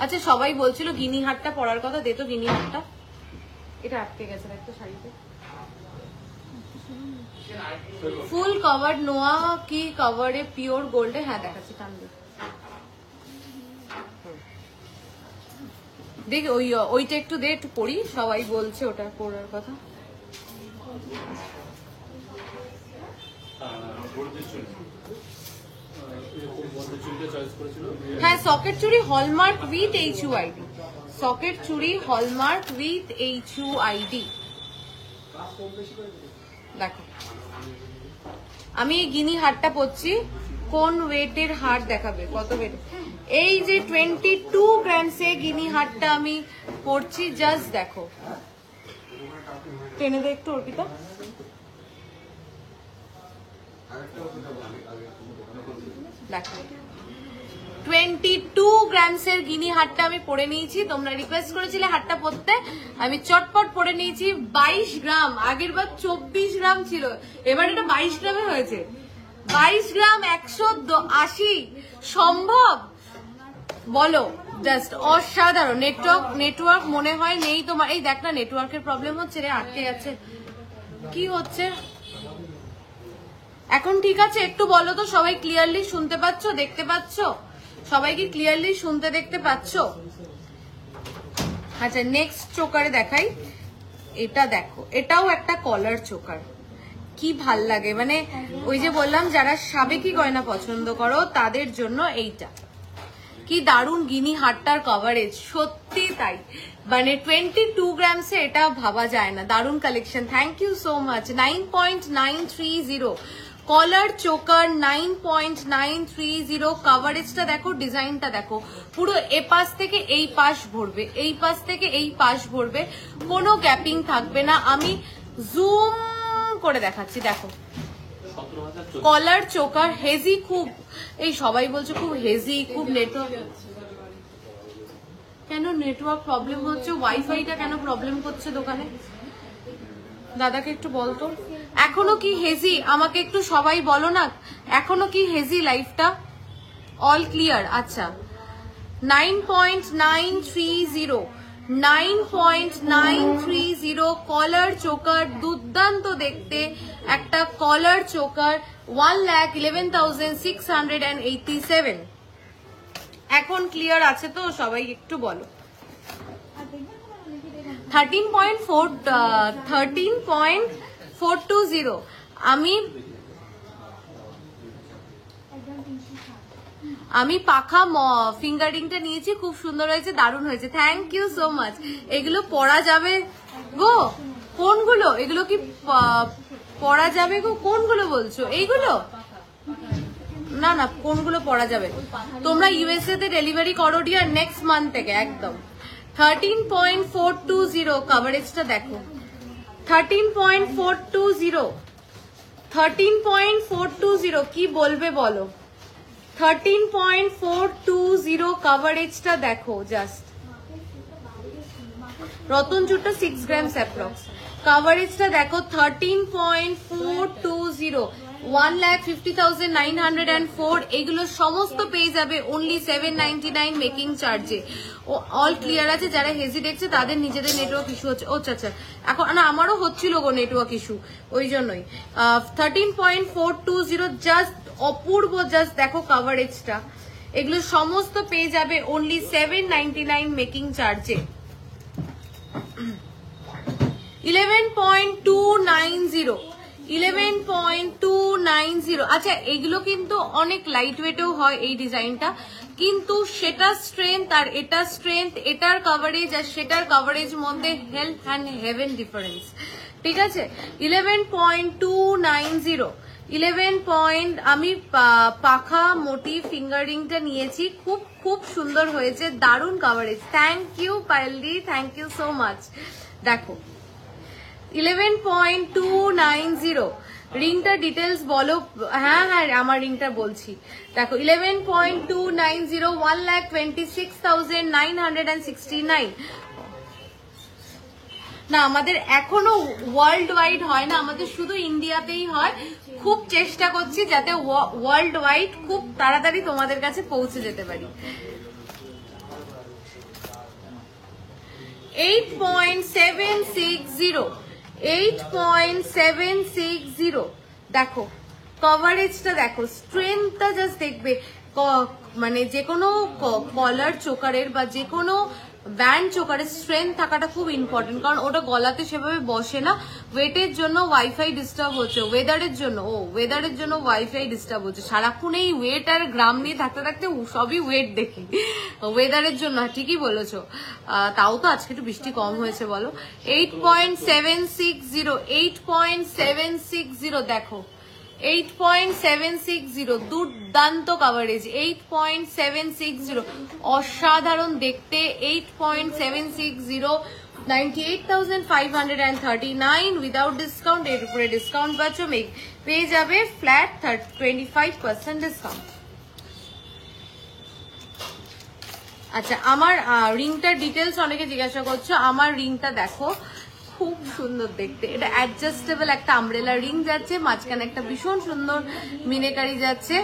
আচ্ছা, সবাই বলছিল গিনি হারটা পরার কথা, দে তো গিনি হারটা। এটা আটকে গেছে দেখো শাড়িতে। ফুল কভার নোয়া কি কভারে পিওর গোল্ডে? হ্যাঁ দেখাচ্ছি, টানবে দেখ। ওইটা একটু দে, একটু পড়ি, সবাই বলছে ওটা পরার কথা। হ্যাঁ সকেট চুড়ি হলমার্ক উইথ HUID, সকেট চুড়ি হলমার্ক উইথ HUID। দেখো আমি গিনি হারটা পরছি, কোন ওয়েটের হার দেখাবে, কত ওয়েট? এই যে 22 গ্রামসে গিনি হারটা আমি পরছি, জাস্ট দেখো। টেনে দে একটু অর্পিতা। দেখো 22 গ্রামসের গিনি হারটা আমি পরে নিয়েছি। তোমরা রিকোয়েস্ট করেছিলে হারটা পরতে, আমি চটপট পরে নিয়েছি। 22 গ্রাম, আগের বার 24 গ্রাম ছিল, এবার এটা 22 গ্রামে হয়েছে। 22 গ্রাম 180 সম্ভব বলো? জাস্ট অসাধারণ। নেটওয়ার্ক মনে হয় নেই তোমার। এই দেখ না, নেটওয়ার্কের প্রবলেম হচ্ছে রে, আটকে যাচ্ছে। কি হচ্ছে এখন? ঠিক আছে একটু বলো তো, সবাই ক্লিয়ারলি শুনতে পাচ্ছ, দেখতে পাচ্ছ? সবাই কি ক্লিয়ারলি শুনতে দেখতে পাচ্ছ? আচ্ছা নেক্সট চোকারে দেখাই। এটা দেখো, এটাও একটা কলার চোকার, কি ভাল লাগে। মানে ওই যে বললাম, যারা সাবেকি গয়না পছন্দ করো তাদের জন্য এইটা। কি দারুণ গিনি হারটার কভারেজ, সত্যি তাই। মানে 22 গ্রামসে এটা ভাবা যায় না। দারুণ collection, thank you so much. 9.930 collar choker, 9.930 কভারেজটা দেখো, ডিজাইনটা দেখো, পুরো এ পাশ থেকে এই পাশ ভরবে, এই পাশ থেকে এই পাশ ভরবে, কোনো গ্যাপিং থাকবে না। আমি জুম করে দেখাচ্ছি, দেখো কলার চোকার হেজি খুব। এই সবাই বলছে খুব হেজি, খুব নেটওয়ার্ক। কেন নেটওয়ার্ক প্রবলেম হচ্ছে? ওয়াইফাইটা কেন প্রবলেম করছে দোকানে? দাদাকে একটু বলতো, এখনো কি হেজি? আমাকে একটু সবাই বলো না, এখনো কি হেজি লাইফটা? All clear? আচ্ছা 9.930 9.930 কলার চোকার, দুর্দান্ত দেখতে একটা কলার চোকার, 1,11,687। এখন ক্লিয়ার আছে তো? সবাই একটু বলো। 13.420 আমি পাখা ফিঙ্গারিংটা নিয়েছি, খুব সুন্দর হয়েছে, দারুণ হয়েছে, থ্যাংক ইউ সো মাচ। এগুলো পরা যাবে গো? কোনগুলো? এগুলো কি পরা যাবে গো? কোনগুলো বলছো? এইগুলো না না, কোনগুলো পরা যাবে? তোমরা ইউএসএ তে ডেলিভারি করো ডিয়ার, নেক্সট মান্থ থেকে একদম। 13.420 কভারেজটা দেখো, 13.420 কি বলবে বলো? 13.420 কভারেজটা দেখো, জাস্ট। রতন চুটটা 6 গ্রাম অ্যাপ্রক্স। কভারেজটা দেখো 13.420, 1,50,904। এগুলো সমস্ত পেয়ে যাবে অনলি 799 মেকিং চার্জে। ও অল ক্লিয়ার আছে? যারা হেজি দেখছে তাদের নিজেদের নেটওয়ার্ক ইস্যু হচ্ছে। আচ্ছা আচ্ছা, এখন না আমারও হচ্ছিল গো নেটওয়ার্ক ইস্যু, ওই জন্যই। 13.420 জাস্ট অপূর্ব, জাস্ট দেখো কভারেজটা। এগুলো সমস্ত পেয়ে যাবে অনলি 799 মেকিং চার্জে। 11.290 11.290। আচ্ছা এগুলো কিন্তু অনেক লাইট ওয়েটেও হয় এই ডিজাইনটা, কিন্তু সেটার স্ট্রেংথ আর এটার স্ট্রেংথ, এটার কভারেজ আর সেটার কভারেজ মধ্যে হেল অ্যান্ড হেভেন ডিফারেন্স, ঠিক আছে? 11.290 11 পয়েন্ট আমি পাখা মোটি ফিঙ্গারিংটা নিয়েছি, খুব খুব সুন্দর হয়েছে, দারুণ কভারেজ। থ্যাংক ইউ পায়েলদি, থ্যাংক ইউ সো মাচ। দেখো 11.290 রিংটা ডিটেলস বলো। হ্যাঁ হ্যাঁ আমার রিংটা বলছি। দেখো 11.290 1,26,969। না আমাদের এখনো ওয়ার্ল্ড ওয়াইড হয় না, আমাদের শুধু ইন্ডিয়াতেই হয়। খুব চেষ্টা করছি যাতে ওয়ার্ল্ড ওয়াইড খুব তাড়াতাড়ি তোমাদের কাছে পৌঁছে যেতে পারি। 8.760 দেখো কভারেজটা, দেখো স্ট্রেংথটা জাস্ট দেখবে। মানে যে কোনো কলার চোকারের বা যে কোনো ব্যান্ড চোকারের স্ট্রেংথ থাকাটা খুব ইম্পর্টেন্ট, কারণ ওটা গলাতে সেভাবে বসে না। ওয়েটের জন্য ওয়াইফাই ডিস্টার্ব হচ্ছে, ওয়েদারের জন্য ওয়াইফাই ডিস্টার্ব হচ্ছে। সারাক্ষণ এই ওয়েট আর গ্রাম নিয়ে থাকতে থাকতে সবই ওয়েট দেখি, ওয়েদারের জন্য। ঠিকই বলেছো, তাও তো আজকে একটু বৃষ্টি কম হয়েছে বলো। 8.760 দেখো 8.760 দুর্দান্ত কভারেজ। 8.760 অসাধারণ দেখতে। 8.760 98,539 উইদাউট ডিসকাউন্ট। এর উপরে ডিসকাউন্ট পাচ্ছ, পেয়ে যাবে ফ্ল্যাট 25% ডিসকাউন্ট। আচ্ছা আমার রিংটার ডিটেলস অনেকে জিজ্ঞাসা করছো। আমার রিংটা দেখো খুব সুন্দর দেখতে, এটা অ্যাডজাস্টেবল একটা আমব্রেলা রিং যাচ্ছে, মাঝখানে একটা ভীষণ সুন্দর মিনেকারি যাচ্ছে।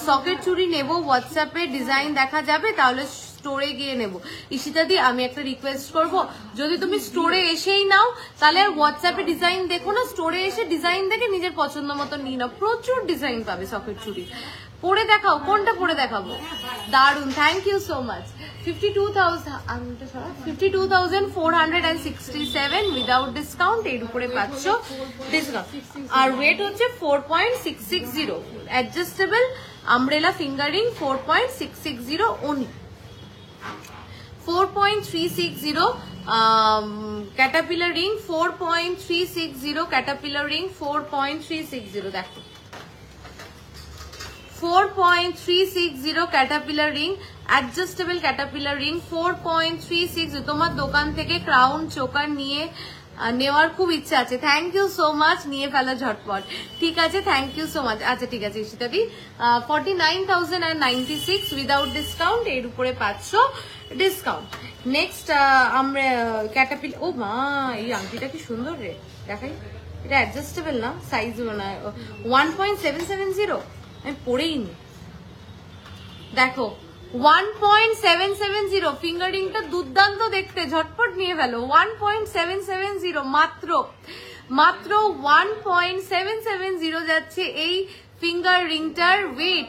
সকেট চুড়ি নেব, হোয়াটসঅ্যাপে ডিজাইন দেখা যাবে, তাহলে স্টোরে গিয়ে নেব। ঈশিতাদি আমি একটা রিকোয়েস্ট করব, যদি তুমি স্টোরে এসেই নাও তাহলে আর হোয়াটসঅ্যাপে ডিজাইন দেখো না, স্টোরে এসে ডিজাইন দেখে নিজের পছন্দ মতো নিয়ে নাও। প্রচুর ডিজাইন পাবে সকেট চুড়ি। পরে দেখাও, কোনটা পরে দেখাবো? দারুন, thank you so much. 52,467 without discount. এর উপরে পাচ্ছ ডিসকাউন্ট। আর ওয়েট হচ্ছে 4.660, adjustable umbrella fingering 4.660 only. 4.360 caterpillar ring, 4.360 caterpillar ring, 4.360 দেখো 4.360 caterpillar ring, adjustable caterpillar ring 4.360। তোমার দোকান থেকে ক্রাউন চোকার নেওয়ার খুব ইচ্ছা আছে। থ্যাংক ইউ সো মাচ, নিয়ে ফেলো ঝটপট। ঠিক আছে, থ্যাংক ইউ সো মাচ। আচ্ছা ঠিক আছে ঈশিতাদি, 49,096 উইদাউট ডিসকাউন্ট। এর উপরে পাচ্ছ ডিসকাউন্ট। নেক্সট আমরা ক্যাটাপিল, ও মা এই আংটিটা কি সুন্দর রে, দেখাই। এটা অ্যাডজাস্টেবল না, সাইজ না। 1.770 আমি পড়েই নি। দেখো 1.770 ফিঙ্গারিংটা দুর্দান্ত দেখতে, ঝটপট নিয়ে ফেলো। 1.770 মাত্র 1.770 যাচ্ছে এই ফিঙ্গার রিংটার ওয়েট।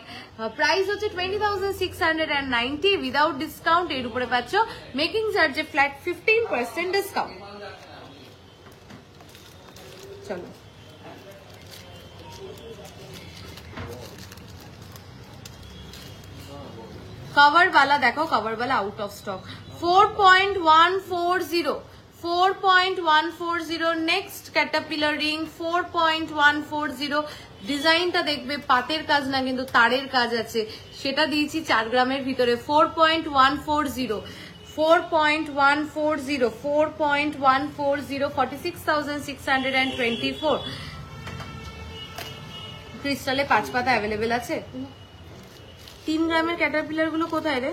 প্রাইস হচ্ছে 20,690 উইদাউট ডিসকাউন্ট। এর উপরে পাচ্ছ মেকিং চার্জে ফ্ল্যাট 15% ডিসকাউন্ট। চলো कवर वाला देखो, कवर वाला out of stock. 4.140 next caterpillar ring 4.140 ডিজাইনটা দেখবে পাতের কাজ না কিন্তু তারের কাজ আছে, সেটা দিয়েছি 4 গ্রামের ভিতরে। 4.140 46,624 ক্রিস্টালে 5 পাতা অ্যাভেলেবেল আছে। 3 গ্রামের ক্যাটারপিলার গুলো কোথায় রে?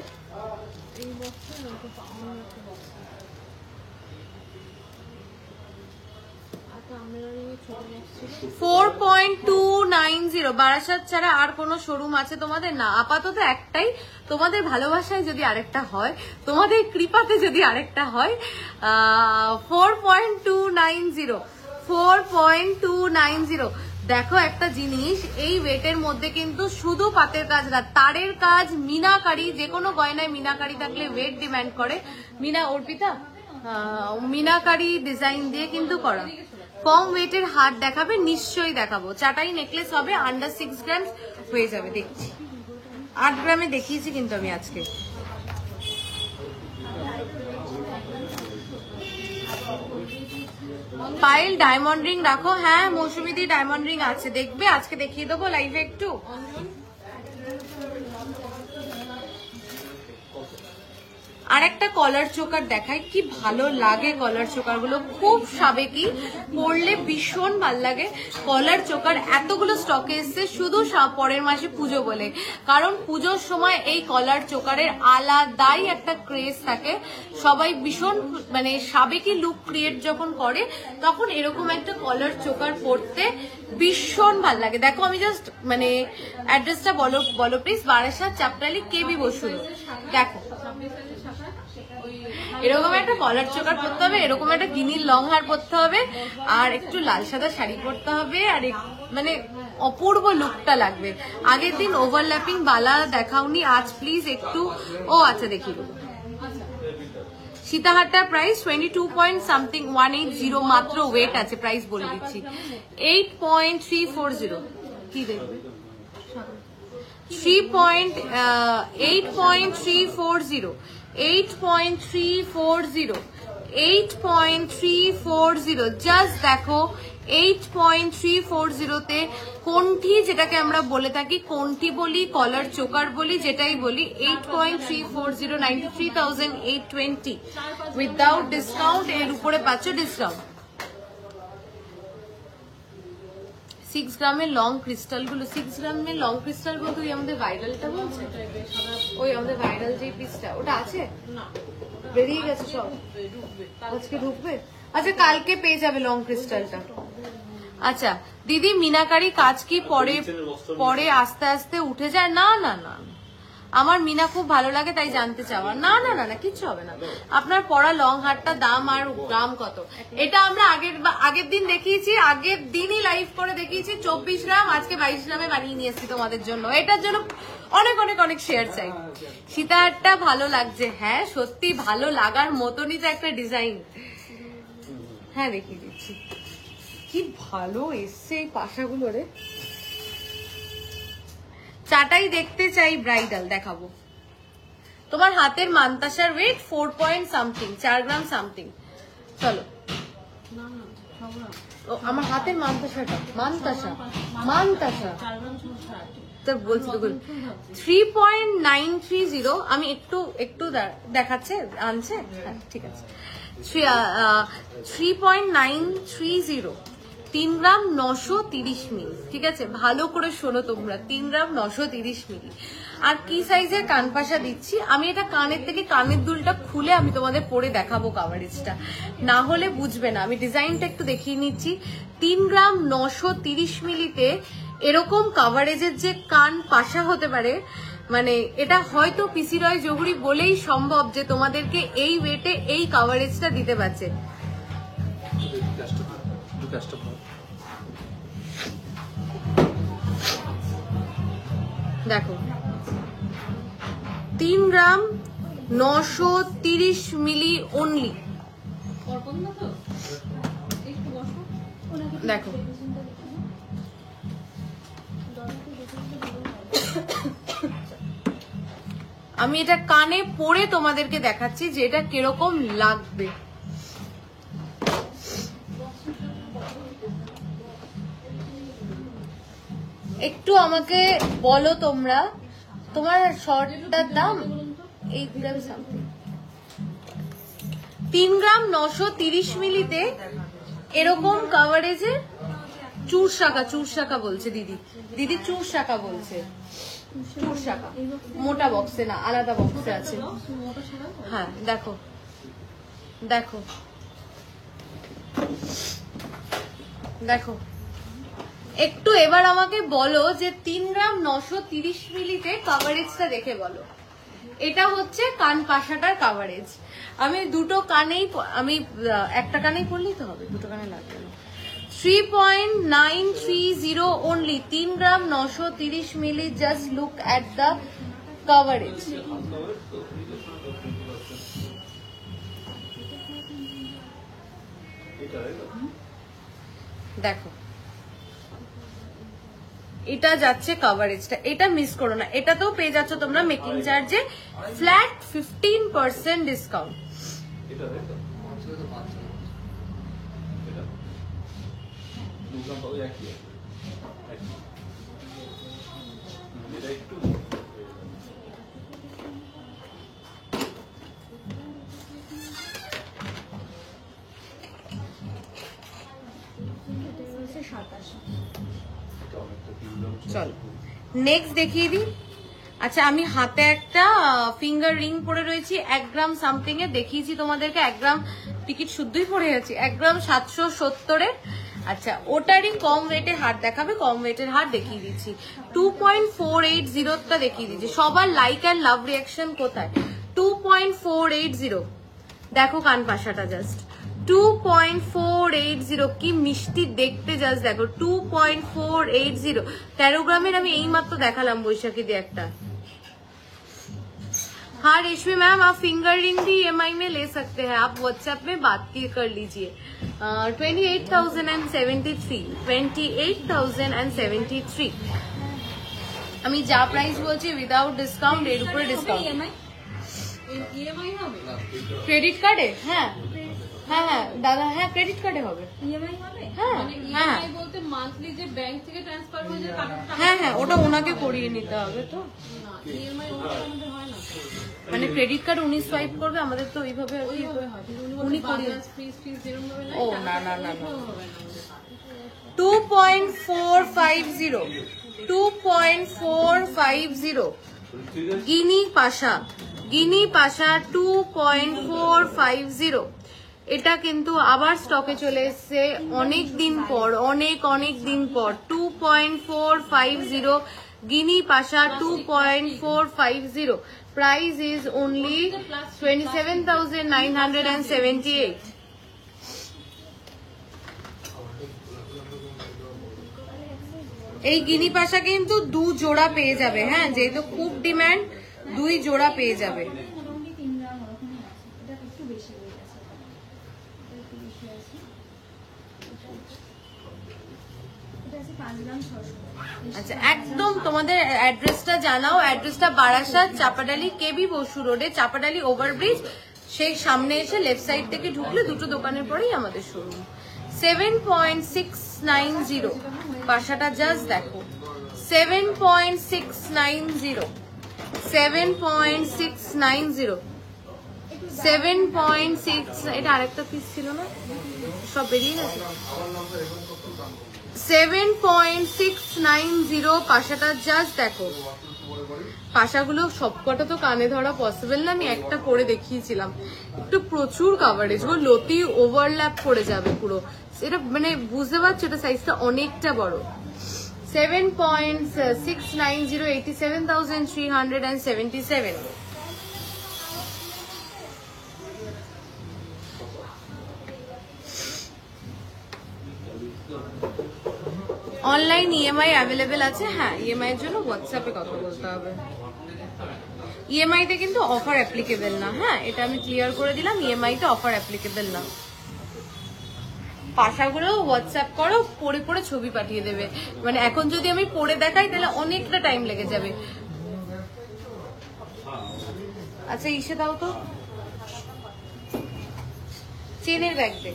4.290 বারাসাত ছাড়া আর কোন শোরুম আছে তোমাদের? না, আপাতত একটাই। তোমাদের ভালোবাসায় যদি আরেকটা হয়, তোমাদের কৃপাতে যদি আরেকটা হয়, 4.290। দেখো একটা জিনিস, এই ওয়েটের মধ্যে কিন্তু শুধু পাতের কাজ না, তারের কাজ, মিনাকারি, যে কোনো গয়নায় মিনাকারি থাকলে ওয়েট ডিমান্ড করে। অর্পিতা মিনাকারি ডিজাইন দিয়ে কিন্তু করা। কম ওয়েটের হার দেখাবে, নিশ্চয়ই দেখাবো। চাটাই নেকলেস হবে, আন্ডার 6 গ্রাম হয়ে যাবে। দেখছি 8 গ্রামে দেখিয়েছি কিন্তু আমি আজকে। পায়েল ডায়মন্ড রিং রাখো। হ্যাঁ মৌসুমী দি ডায়মন্ড রিং আছে, দেখবে আজকে দেখিয়ে দেবো লাইভে একটু। আর একটা কলার চোকার দেখাই, কি ভালো লাগে কলার চোকার গুলো, খুব সাবেকি, পরলে ভীষণ ভাল লাগে। কলার চোকার এতগুলো স্টকে এসছে শুধু পরের মাসে পুজো বলে, কারণ পুজোর সময় এই কলার চোকারের আলাদাই একটা ক্রেজ থাকে। সবাই ভীষণ মানে সাবেকি লুক ক্রিয়েট যখন করে তখন এরকম একটা কলার চোকার পরতে ভীষণ ভাল লাগে। দেখো আমি জাস্ট মানে অ্যাড্রেসটা বলো প্লিজ, বারাসাত চাপরালি কেবি বসুন। দেখো এরকম একটা কলার চোকার পরতে হবে, এরকম একটা গিনির লং হার পরতে হবে, আর একটু লাল সাদা শাড়ি পরতে হবে, আর মানে অপূর্ব লুকটা লাগবে। আগের দিন ওভারল্যাপিং বালা দেখাওনি, আজ প্লিজ একটু। ও আচ্ছা দেখিয়ে দেবো। সীতাহারটার প্রাইস 22.something180 মাত্র, ওয়েট আছে, প্রাইস বলে দিচ্ছি 8.340। কি দেখবে 8.340 8.340 জাস্ট দেখো। 8.340 তে কোনটি, যেটাকে আমরা বলে থাকি কোনটি বলি, কলার চোকার বলি, যেটাই বলি, 8.340 93,820 উইদাউট ডিসকাউন্ট। এর উপরে পাচ্ছ ডিসকাউন্ট। 6 গ্রামের লং ক্রিস্টাল গুলো, 6 গ্রামের লং ক্রিস্টাল বলতে ওই আমাদের ভাইরালটা বলছে, ওই আমাদের ভাইরাল যে পিসটা ওটা আছে না, বেরিয়ে গেছে সব, আজকে ঢুকবে। আচ্ছা কালকে পেয়ে যাবে লং ক্রিস্টালটা। আচ্ছা দিদি মিনাকারি কাজ কি পরে আস্তে আস্তে উঠে যায়? না না না, আমার মিনা খুব ভালো লাগে তাই জানতে চাওয়া। না না না না, কিচ্ছু হবে না। আপনার পরা লং হারটা দাম আর গ্রাম কত, এটা আমরা আগের দিন দেখিয়েছি, আগের দিনই লাইভ করে দেখিয়েছি। 24 গ্রাম, আজকে 22 গ্রামে বানিয়ে নিয়ে এসেছি তোমাদের জন্য। এটার জন্য অনেক অনেক অনেক শেয়ার চাই। সীতাহারটা ভালো লাগছে, হ্যাঁ সত্যি ভালো লাগার মতনই তো একটা ডিজাইন। হ্যাঁ দেখিয়ে দিচ্ছি, কি ভালো এসছে এই পাশাগুলো রে। চাটাই দেখতে চাই, ব্রাইডাল দেখাবো। তোমার হাতের মান্তাসার ওয়েট 4 পয়েন্ট সামথিং, 4 গ্রাম সামথিং। চলো আমার হাতের মান্তাসাটা, মান্তাসা তো বলছি তো 3.930। আমি একটু দেখাচ্ছে, আনছে, হ্যাঁ ঠিক আছে। 3.930, 3 গ্রাম 930 মিলি। ঠিক আছে, ভালো করে শোনো তোমরা, 3 গ্রাম 930 মিলি। আর কি সাইজের কানপাশা দিচ্ছি আমি, এটা কানের থেকে কানের দুলটা খুলে আমি তোমাদের পরে দেখাবো কাভারেজটা, না হলে বুঝবে না। আমি ডিজাইনটা একটু দেখিয়ে নিচ্ছি। 3 গ্রাম 930 মিলিতে এরকম কাভারেজের যে কান পাশা হতে পারে, মানে এটা হয়তো পিসি রয় জহুরি বলেই সম্ভব যে তোমাদেরকে এই ওয়েটে এই কাভারেজটা দিতে পারছে। দেখো 3 গ্রাম 930 মিলি অনলি। দেখো আমি এটা কানে পরে তোমাদেরকে দেখাচ্ছি যে এটা কিরকম লাগবে। একটু আমাকে বলো তোমরা, তোমার শর্টটার দাম 8 গ্রাম সামথিং। 3 গ্রাম 930 মিলিতে এরকম কাভারেজে চুর শাখা বলছে দিদি চুর শাখা বলছে, চুর শাখা মোটা বক্সে না, আলাদা বক্সে আছে। হ্যাঁ দেখো দেখো দেখো, একটু এবার আমাকে বলো যে 3 গ্রাম 930 মিলিতে কাভারেজটা দেখে বলো। এটা হচ্ছে কান পাশাটার কাভারেজ। আমি দুটো কানেই, আমি একটা কানেই পড়লেই তো হবে, দুটো কানে লাগবে না। 3.930 only, 3 gram 930 milli. Just look at the coverage. দেখো এটা যাচ্ছে কাভারেজটা, এটা মিস করো না। এটাতেও পেয়ে যাচ্ছ তোমরা মেকিং চার্জে ফ্ল্যাট 15% ডিসকাউন্ট। একই একই। এটা একটু চল নেক্সট দেখিয়ে দিই। আচ্ছা আমি হাতে একটা ফিঙ্গার রিং পরে রয়েছি 1 গ্রাম সামথিং এ, দেখিয়েছি তোমাদেরকে 1 গ্রাম টিকিট শুদ্ধই পড়ে যাচ্ছি 1 গ্রাম 770 এর। আচ্ছা ওটারই কম ওয়েটের হার দেখাবে, কম ওয়েটের হার দেখিয়ে দিচ্ছি 2.480 টা দেখিয়ে দিচ্ছি। সবার লাইক অ্যান্ড লাভ রিয়াকশন কোথায়? 2.480 দেখো কান পাশাটা জাস্ট 2.480 কি মিষ্টি দেখতে, জাস্ট দেখো 2.480 13 গ্রামের আমি এই মাত্র দেখালাম বৈশাখী দিয়ে একটা। हाँ रेशमी मैम आप फिंगर रिंग भी EMI में ले सकते हैं, आप व्हाट्सएप में बात कर लीजिए। 28,073 আমি যা প্রাইস বলছি উইদাউট ডিসকাউন্ট, এর উপরে ডিসকাউন্ট। ইএমআই হবে, ক্রেডিট কার্ডে? হ্যাঁ হ্যাঁ হ্যাঁ দাদা, হ্যাঁ ক্রেডিট কার্ডে হবে। ইএমআই হবে হ্যাঁ মানে হ্যাঁ ইএমআই বলতে মান্থলি যে ব্যাংক থেকে ট্রান্সফার হয়ে যায় টাকা? হ্যাঁ হ্যাঁ ওটা ওনাকে করিয়ে নিতে হবে তো। না ইএমআই আমাদের হয় না, মানে ক্রেডিট কার্ড উনি সোয়াইপ করবে, আমাদের তো ওইভাবে আর কি ওইভাবে হয় কিন্তু উনি উনি করিয়ে। বাজাজ ফিস যেরকম ভাবে ও নেয় না না না না হবে না আমাদের। 2.450 2.450 গিনি পাশা 2.450 এটা কিন্তু আবার স্টকে চলে এসছে অনেক দিন পর, অনেক দিন পর 2.450 গিনি পাশা 2.450 প্রাইস ইজ অনলি 27,978। এই গিনি পাশা কিন্তু 2 জোড়া পেয়ে যাবে, হ্যাঁ যেহেতু খুব ডিমান্ড 2 জোড়া পেয়ে যাবে। আচ্ছা একদম তোমাদের অ্যাড্রেসটা জানাও। অ্যাড্রেসটা বারাসাত চাপাডালি কেবি বসু রোডে, চাপাডালি ওভারব্রিজ, সেই সামনে এসে লেফট সাইড থেকে ঢুকলে দুটো দোকানের পরেই আমাদের শোরুম। 7.690 পাশাটা জাস্ট দেখো 7.690 7.6 এটা আরেকটা পিস ছিল না, সব বেরিয়ে গেছে। 7.690 পাশাটা জাস্ট দেখো। পাশাগুলো সবকটা তো কানে ধরা পসিবল না, আমি একটা পরে দেখিয়েছিলাম, একটু প্রচুর কাভারেজ, ও লতি ওভারল্যাপ করে যাবে পুরো, এটা মানে বুঝতে পারছো এটা সাইজটা অনেকটা বড়। 7.690 87,377। অনলাইন ইএমআই অ্যাভেলেবেল আছে, হ্যাঁ ইএমআই এর জন্য হোয়াটসঅ্যাপে কথা বলতে হবে। ইএমআই তে কিন্তু অফার অ্যাপ্লিকেবল না, হ্যাঁ এটা আমি ক্লিয়ার করে দিলাম, ইএমআই তে অফার অ্যাপ্লিকেবল না। পাশাগুলো হোয়াটসঅ্যাপ করো, পরে পরে ছবি পাঠিয়ে দেবে, মানে এখন যদি আমি পরে দেখাই তাহলে অনেকটা টাইম লেগে যাবে। আচ্ছা ইসে দাও তো, চেনের ব্যাগ দে,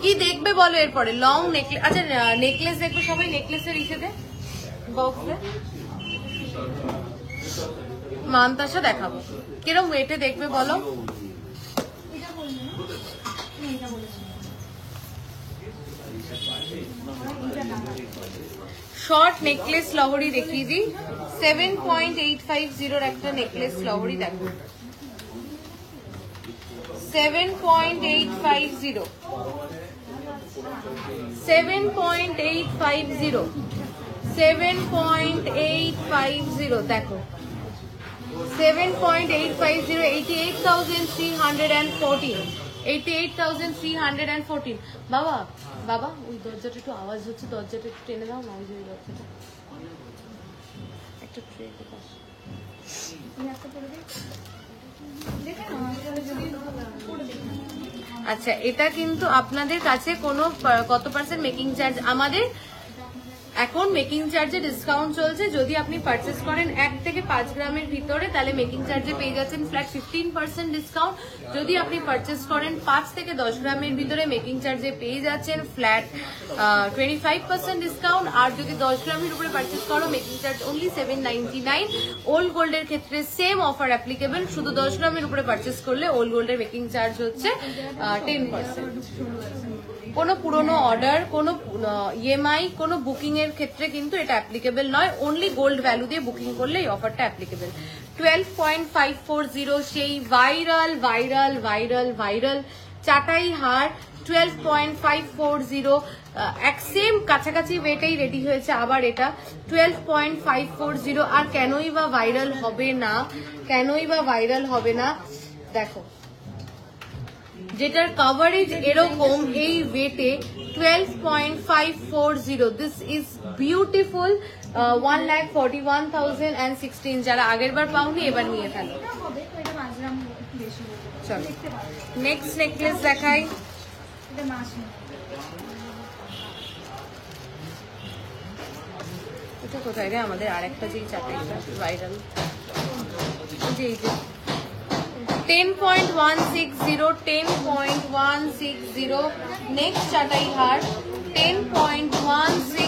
কি দেখবে বলো এরপরে? লং নেকলেস, আচ্ছা নেকলেস দেখবে সবাই, নেকলেসের ইসে দে বক্স দে। মানতাসা দেখাবো, কিরম ওয়েটে দেখবে বলো? শর্ট নেকলেস লহরি দেখিয়ে দিই, 7.850 একটা নেকলেস লহরি দেখো, 7.850 দেখো, 7.850 88,314 88,314। বাবা বাবা ওই দরজাটা একটু আওয়াজ হচ্ছে, দরজাটা একটু টেনে দাও না, ওই যে দরজাটা একটা ট্রে আচ্ছা এটা কিন্তু আপনাদের কাছে কোনো কত পার্সেন্ট মেকিং চার্জ? আমাদের এখন মেকিং চার্জে ডিসকাউন্ট চলছে, যদি আপনি পারচেস করেন 1 থেকে 5 গ্রামের ভিতরে তাহলে মেকিং চার্জে পেয়ে যাচ্ছেন ফ্ল্যাট 15% ডিসকাউন্ট। যদি আপনি পারচেস করেন 5 থেকে 10 গ্রামের ভিতরে মেকিং চার্জে পেয়ে যাচ্ছেন ফ্ল্যাট 25% ডিসকাউন্ট। আর যদি 10 গ্রামের উপরে পারচেস করো মেকিং চার্জ অনলি 799। ওল্ড গোল্ডের ক্ষেত্রে সেম অফার অ্যাপ্লিকেবল, শুধু 10 গ্রামের উপরে পারচেস করলে ওল্ড গোল্ডের মেকিং চার্জ হচ্ছে 10%। কোনো পুরনো অর্ডার, কোনো ইএমআই, কোনো বুকিং এর ক্ষেত্রে কিন্তু এটা অ্যাপ্লিকেবল নয়, অনলি গোল্ড ভ্যালু দিয়ে বুকিং করলে এই অফারটা অ্যাপ্লিকেবল। 12.540 সেই ভাইরাল ভাইরাল ভাইরাল ভাইরাল চাটাই হার 12.540 এক সেম কাছাকাছি ওয়েটেই রেডি হয়েছে আবার এটা 12.540। আর কেনই বা ভাইরাল হবে না, কেনই বা ভাইরাল হবে না, দেখো যেটার কভারেজ এরকম এই ওয়েটে 12.540। This is beautiful. 1,41,016। যারা আগের বার পাওনি এবার নিয়ে ফেলো। চলো নেক্সট নেকলেস দেখাই। এটা কোথায় রে আমাদের আরেকটা যেই চাটাইটা ভাইরাল, যে 10.160 10.160 নেক্সট চাটাই হার 10.160।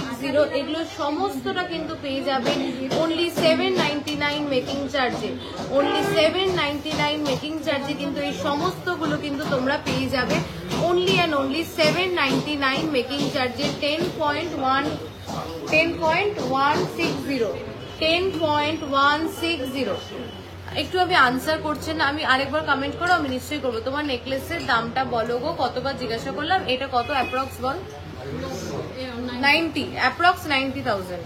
এগুলো সমস্তটা কিন্তু পেয়ে যাবেন অনলি 799 মেকিং চার্জে, অনলি 799 মেকিং চার্জে কিন্তু এই সমস্তগুলো কিন্তু তোমরা পেয়ে যাবে অনলি অ্যান্ড অনলি 799 মেকিং চার্জে। 10.160 একটু আমি আনসার করছেন না, আমি আরেকবার কমেন্ট করো, আমি নিশ্চয়ই করবো। তোমার নেকলেসের দামটা বলো গো, কতবার জিজ্ঞাসা করলাম, এটা কত অ্যাপ্রক্স বল? 90, অ্যাপ্রক্স 90,000।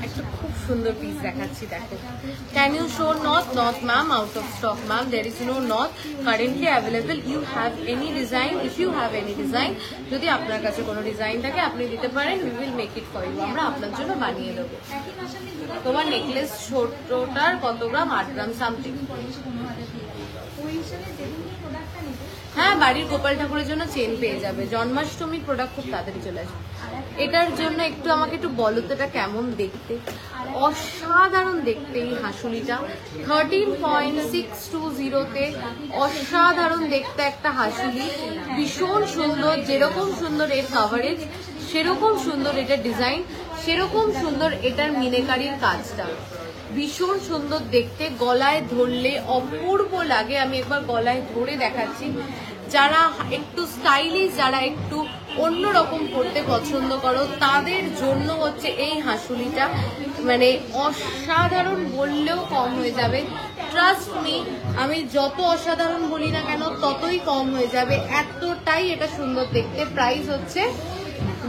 একটা খুব সুন্দর পিস দেখাচ্ছি, দেখো। Can you show nath? Nath ma'am out of stock ma'am, there is no nath currently available. You have any design? If you have any design, যদি আপনার কাছে কোনো ডিজাইন থাকে আপনি দিতে পারেন, we will make it for you, আমরা আপনার জন্য বানিয়ে দেবো। তোমার নেকলেস ছোটটার কত গ্রাম? 8 গ্রাম সামথিং। হ্যাঁ, বাড়ির গোপাল ঠাকুরের জন্য চেন পেয়ে যাবে। জন্মাষ্টমীর প্রোডাক্ট খুব তাড়াতাড়ি চলে আসবে। এটার জন্য একটু আমাকে একটু বলো তো এটা কেমন দেখতে? অসাধারণ দেখতে এই হাসুলিটা। 13.620-তে অসাধারণ দেখতে একটা হাসুলি, ভীষণ সুন্দর। যেরকম সুন্দর এর কাভারেজ, সেরকম সুন্দর এটার ডিজাইন, সেরকম সুন্দর এটার মিনেকারির কাজটা, ভীষণ সুন্দর দেখতে। গলায় ধরলে অপূর্ব লাগে। আমি একবার গলায় ধরে দেখাচ্ছি। যারা একটু স্টাইলিশ, যারা একটু অন্যরকম করতে পছন্দ করো, তাদের জন্য হচ্ছে এই হাসুলিটা, মানে অসাধারণ বললেও কম হয়ে যাবে। ট্রাস্ট মি, আমি যত অসাধারণ বলি না কেন ততই কম হয়ে যাবে, এতটাই এটা সুন্দর দেখতে। প্রাইস হচ্ছে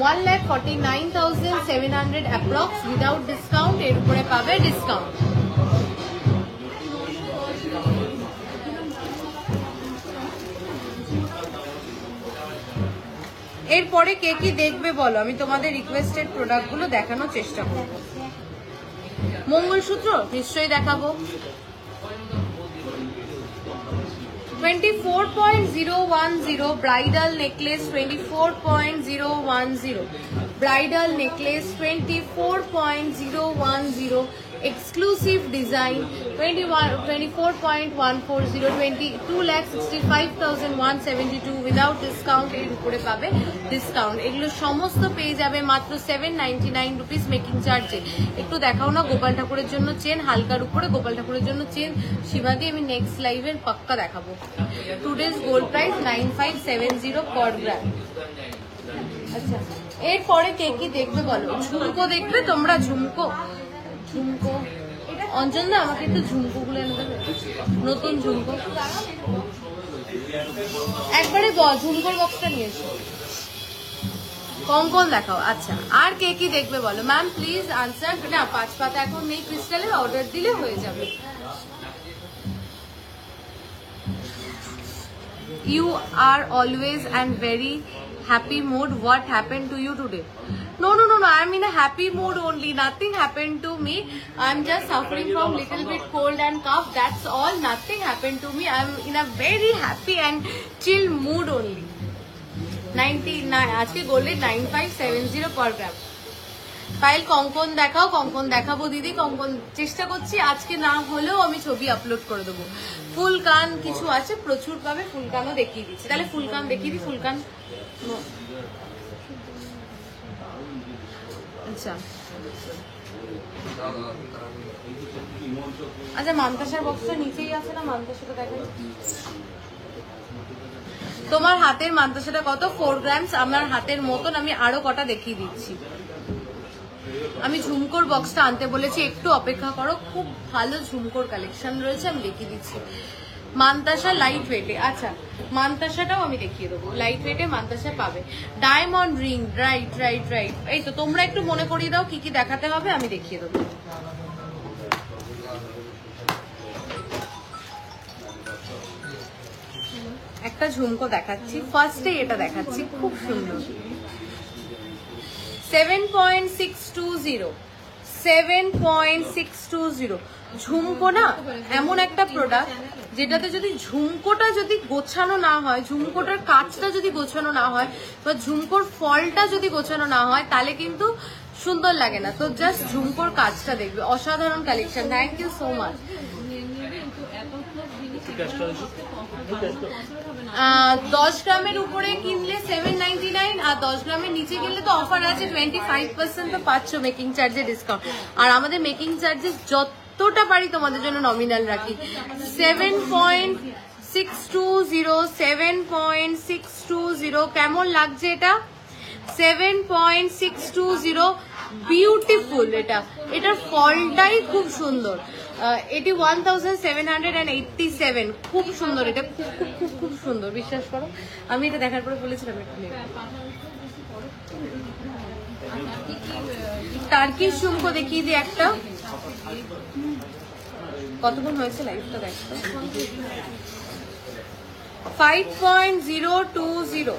1,49,700 অ্যাপ্রক্স উইদাউট ডিসকাউন্ট। এর উপরে পাবে ডিসকাউন্ট। এরপরে কে কি দেখবে বলো, আমি তোমাদের রিকোয়েস্টেড প্রোডাক্টগুলো দেখানোর চেষ্টা করব। মঙ্গলসূত্র নিশ্চয়ই দেখাবো। 24.010 bridal necklace, 24.010 bridal necklace, 24.010 exclusive design, 24.140, 2,65,172 without discount. এর উপরে পাবে ডিসকাউন্ট। এগুলো সমস্ত পেয়ে যাবে মাত্র 799 রুপিস মেকিং চার্জে। একটু দেখাও না গোপাল ঠাকুরের জন্য চেন, হালকার উপরে গোপাল ঠাকুরের জন্য চেন। সীমাদি আমি নেক্সট লাইভের পাক্কা দেখাবো। টুডেজ গোল্ড প্রাইস 9570 পার গ্রাম। আচ্ছা, এরপরে কে কি দেখবে বলো? ঝুমকো দেখবে তোমরা? ঝুমকো, ঝুমকো অঞ্চল না, আমাকে একটু ঝুমকো গুলো এনে দেবে, নতুন ঝুমকো। একবারে ঝুমকোর বক্সটা নিয়ে এসো। কঙ্কন দেখাও। আচ্ছা, আর কে কি দেখবে বলো? Ma'am please answer. না, 5 পাতা এখন নেই ক্রিস্টালের, অর্ডার দিলে হয়ে যাবে। You are always and very happy mood. What happened to you today? No, I am in a happy mood only. Nothing happened to me. I am just suffering from little bit cold and cough. That's all. Nothing happened to me. I am in a very happy and chill mood only. 99 আজকে গোল্ডে 9570 per gram. পায়েল কঙ্কন দেখাও, কঙ্কন দেখাবো দিদি, কঙ্কন চেষ্টা করছি, আজকে না হলেও আমি ছবি আপলোড করে দেবো। ফুল কান কিছু আছে, প্রচুর পাবে, ফুল কানও দেখিয়ে দিচ্ছি। তাহলে ফুল কান দেখিয়ে দিই, ফুল কান। আচ্ছা আচ্ছা, মান্তাসার বক্সটা নিচেই আছে না, মান্তাসাটা দেখেন। তোমার হাতের মান্তাসাটা কত? 4 গ্রামস। আমার হাতের মতন আমি আরো কটা দেখিয়ে দিচ্ছি। আমি ঝুমকোর বক্সটা আনতে বলেছি, একটু অপেক্ষা করো, খুব ভালো ঝুমকোর কালেকশন রয়েছে, আমি দেখিয়ে দিচ্ছি। মান্তাসা লাইট ওয়েটে, আচ্ছা মান্তাসাটাও আমি দেখিয়ে দেবো, লাইট ওয়েটে মান্তাসা পাবে। Diamond ring, right right right, এই তো তোমরা একটু মনে করিয়ে দাও কি কি দেখাতে হবে, আমি দেখিয়ে দেবো। একটা ঝুমকো দেখাচ্ছি, ফার্স্টে এটা দেখাচ্ছি, খুব সুন্দর। 7.620 7.620 ঝুমকো না এমন একটা প্রোডাক্ট যেটাতে যদি ঝুমকোটা যদি গোছানো না হয়, ঝুমকোটার কাজটা যদি গোছানো না হয়, বা ঝুমকোর ফলটা যদি গোছানো না হয়, তাহলে কিন্তু সুন্দর লাগে না। তো জাস্ট ঝুমকোর কাজটা দেখবে, অসাধারণ collection. Thank you so much. 10 গ্রামের উপরে কিনলে 799, আর 10 গ্রামের নিচে কিনলে তো অফার আছে 25% তো পাচ্ছ মেকিং চার্জে ডিসকাউন্ট। আর আমাদের মেকিং চার্জেস যতটা পারি তোমাদের জন্য নমিনাল রাখি। 7.620 কেমন লাগছে এটা? 7.620 বিউটিফুল। এটার ফলটাই খুব সুন্দর। 81,787 খুব সুন্দর, এটা খুব খুব খুব খুব সুন্দর, বিশ্বাস করো। আমি এটা দেখার পরে বলেছিলাম একটু টার্কিশ ঝুমকো দেখিয়ে দিই একটা। কতক্ষণ হয়েছে লাইভটা দেখো। 5.020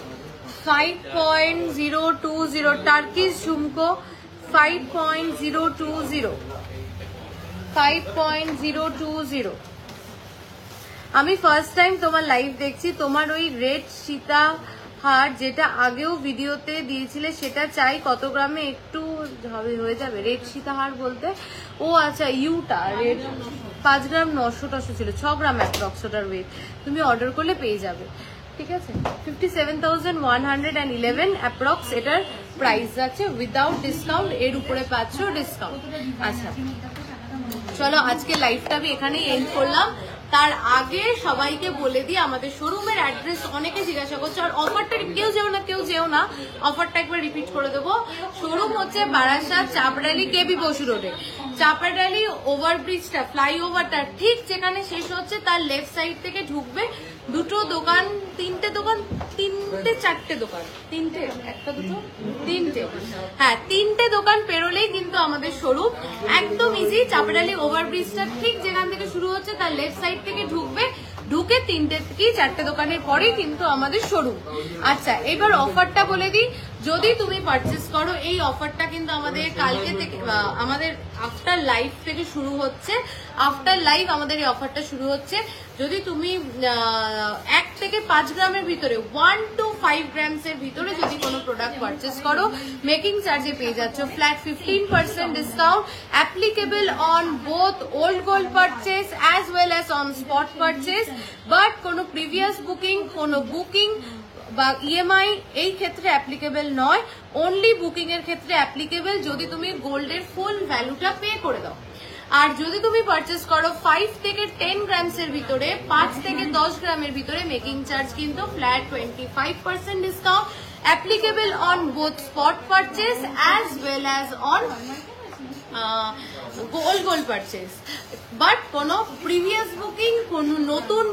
5.020 টার্কিশ ঝুমকো 5.020 5.020। আমি ফার্স্ট টাইম তোমার লাইভ দেখছি। তোমার ওই রেড সীতাহার যেটা আগেও ভিডিওতে দিয়েছিলে সেটা চাই, কত গ্রামে একটু হয়ে যাবে? রেড সীতাহার বলতে ও আচ্ছা, ইউটা রেড 5 গ্রাম 900 ছিল, 6 গ্রাম অ্যাপ্রক্স ওটার ওয়েট। তুমি অর্ডার করলে পেয়ে যাবে, ঠিক আছে। 57,111 অ্যাপ্রক্স এটার প্রাইস আছে, উইদাউট ডিসকাউন্ট। এর উপরে পাচ্ছ ডিসকাউন্ট। আচ্ছা চলো, আজকে লাইভটা আমি এখানেই এন্ড করলাম। তার আগে সবাইকে বলে দিই আমাদের শোরুমের অ্যাড্রেস, অনেকে জিজ্ঞাসা করছে। আর অফারটা কেউ যেও না, অফারটা একবার রিপিট করে দেবো। শোরুম হচ্ছে বারাসাত চাপড়ালি কেবি বসু রোডে। চাপড়ালি ওভারব্রিজটা, ফ্লাইওভারটা ঠিক যেখানে শেষ হচ্ছে তার লেফট সাইড থেকে ঢুকবে। দুটো দোকান, তিনটে দোকান, চারটে দোকান, একটা দুটো তিনটে, হ্যাঁ তিনটে দোকান পেরোলেই কিন্তু আমাদের শোরুম। একদম ইজি, চাপড়ালি ওভারব্রিজটা ঠিক যেখান থেকে শুরু হচ্ছে তার লেফট সাইড থেকে ঢুকবে, ঢুকে তিনটে কি চারটে দোকানের পরেই কিন্তু আমাদের শোরুম। আচ্ছা এবার অফারটা বলে দিই, যদি তুমি পারচেস করো এই অফারটা কিন্তু আমাদের কালকে থেকে, আমাদের আফটার লাইভ থেকে শুরু হচ্ছে। আফটার লাইভ আমাদের এই অফারটা শুরু হচ্ছে। যদি তুমি 1 থেকে 5 গ্রামের ভিতরে, 1 to 5 গ্রামসের ভিতরে যদি কোনো প্রোডাক্ট পারচেস করো, মেকিং চার্জে পেয়ে যাচ্ছ flat 15% discount, applicable on both old gold purchase as well as on spot purchase. But কোনো প্রিভিয়াস বুকিং, কোনো বুকিং বা ইএমআই এই ক্ষেত্রে অ্যাপ্লিকেবল নয়। অনলি বুকিং এর ক্ষেত্রে অ্যাপ্লিকেবল যদি তুমি গোল্ডের ফুল ভ্যালুটা পে করে দাও। আর যদি তুমি পারচেস করো 5 থেকে 10 গ্রামসের ভিতরে, 5 থেকে 10 গ্রামের ভিতরে, মেকিং চার্জ কিন্তু flat 25% discount, applicable on both spot purchase as well as on gold purchase. But কোনো প্রিভিয়াস বুকিং, কোনো নতুন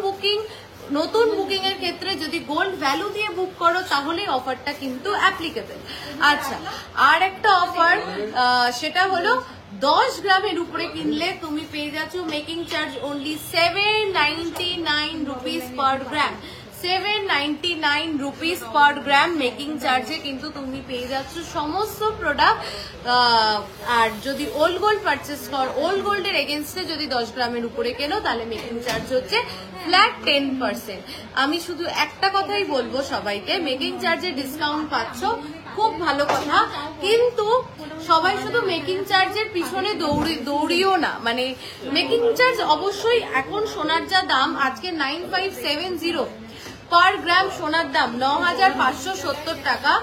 বুকিং এর ক্ষেত্রে যদি গোল্ড ভ্যালু দিয়ে বুক করো তাহলে অফারটা কিন্তু অ্যাপ্লিকেবল। আচ্ছা আর একটা অফার, সেটা হলো 10 গ্রামের উপরে কিনলে তুমি পেয়ে যাচ্ছ making charge only 799 rupees per gram. 799 rupees per gram making চার্জে কিন্তু তুমি পেয়ে যাচ্ছ সমস্ত প্রোডাক্ট। আর যদি ওল্ড গোল্ড পারচেস কর, ওল্ড গোল্ডের এগেনস্টে যদি 10 গ্রামের উপরে কেনো তাহলে মেকিং চার্জ হচ্ছে ফ্ল্যাট 10%। আমি শুধু একটা কথাই বলবো সবাইকে, মেকিং চার্জে ডিসকাউন্ট পাচ্ছ, খুব ভালো কথা, কিন্তু সবাই শুধু মেকিং চার্জের পিছনে দৌড়িও না। মানে মেকিং চার্জ অবশ্যই এখন সোনার যা দাম, আজকে 9570 পার গ্রাম সোনার দাম 9570 টাকা।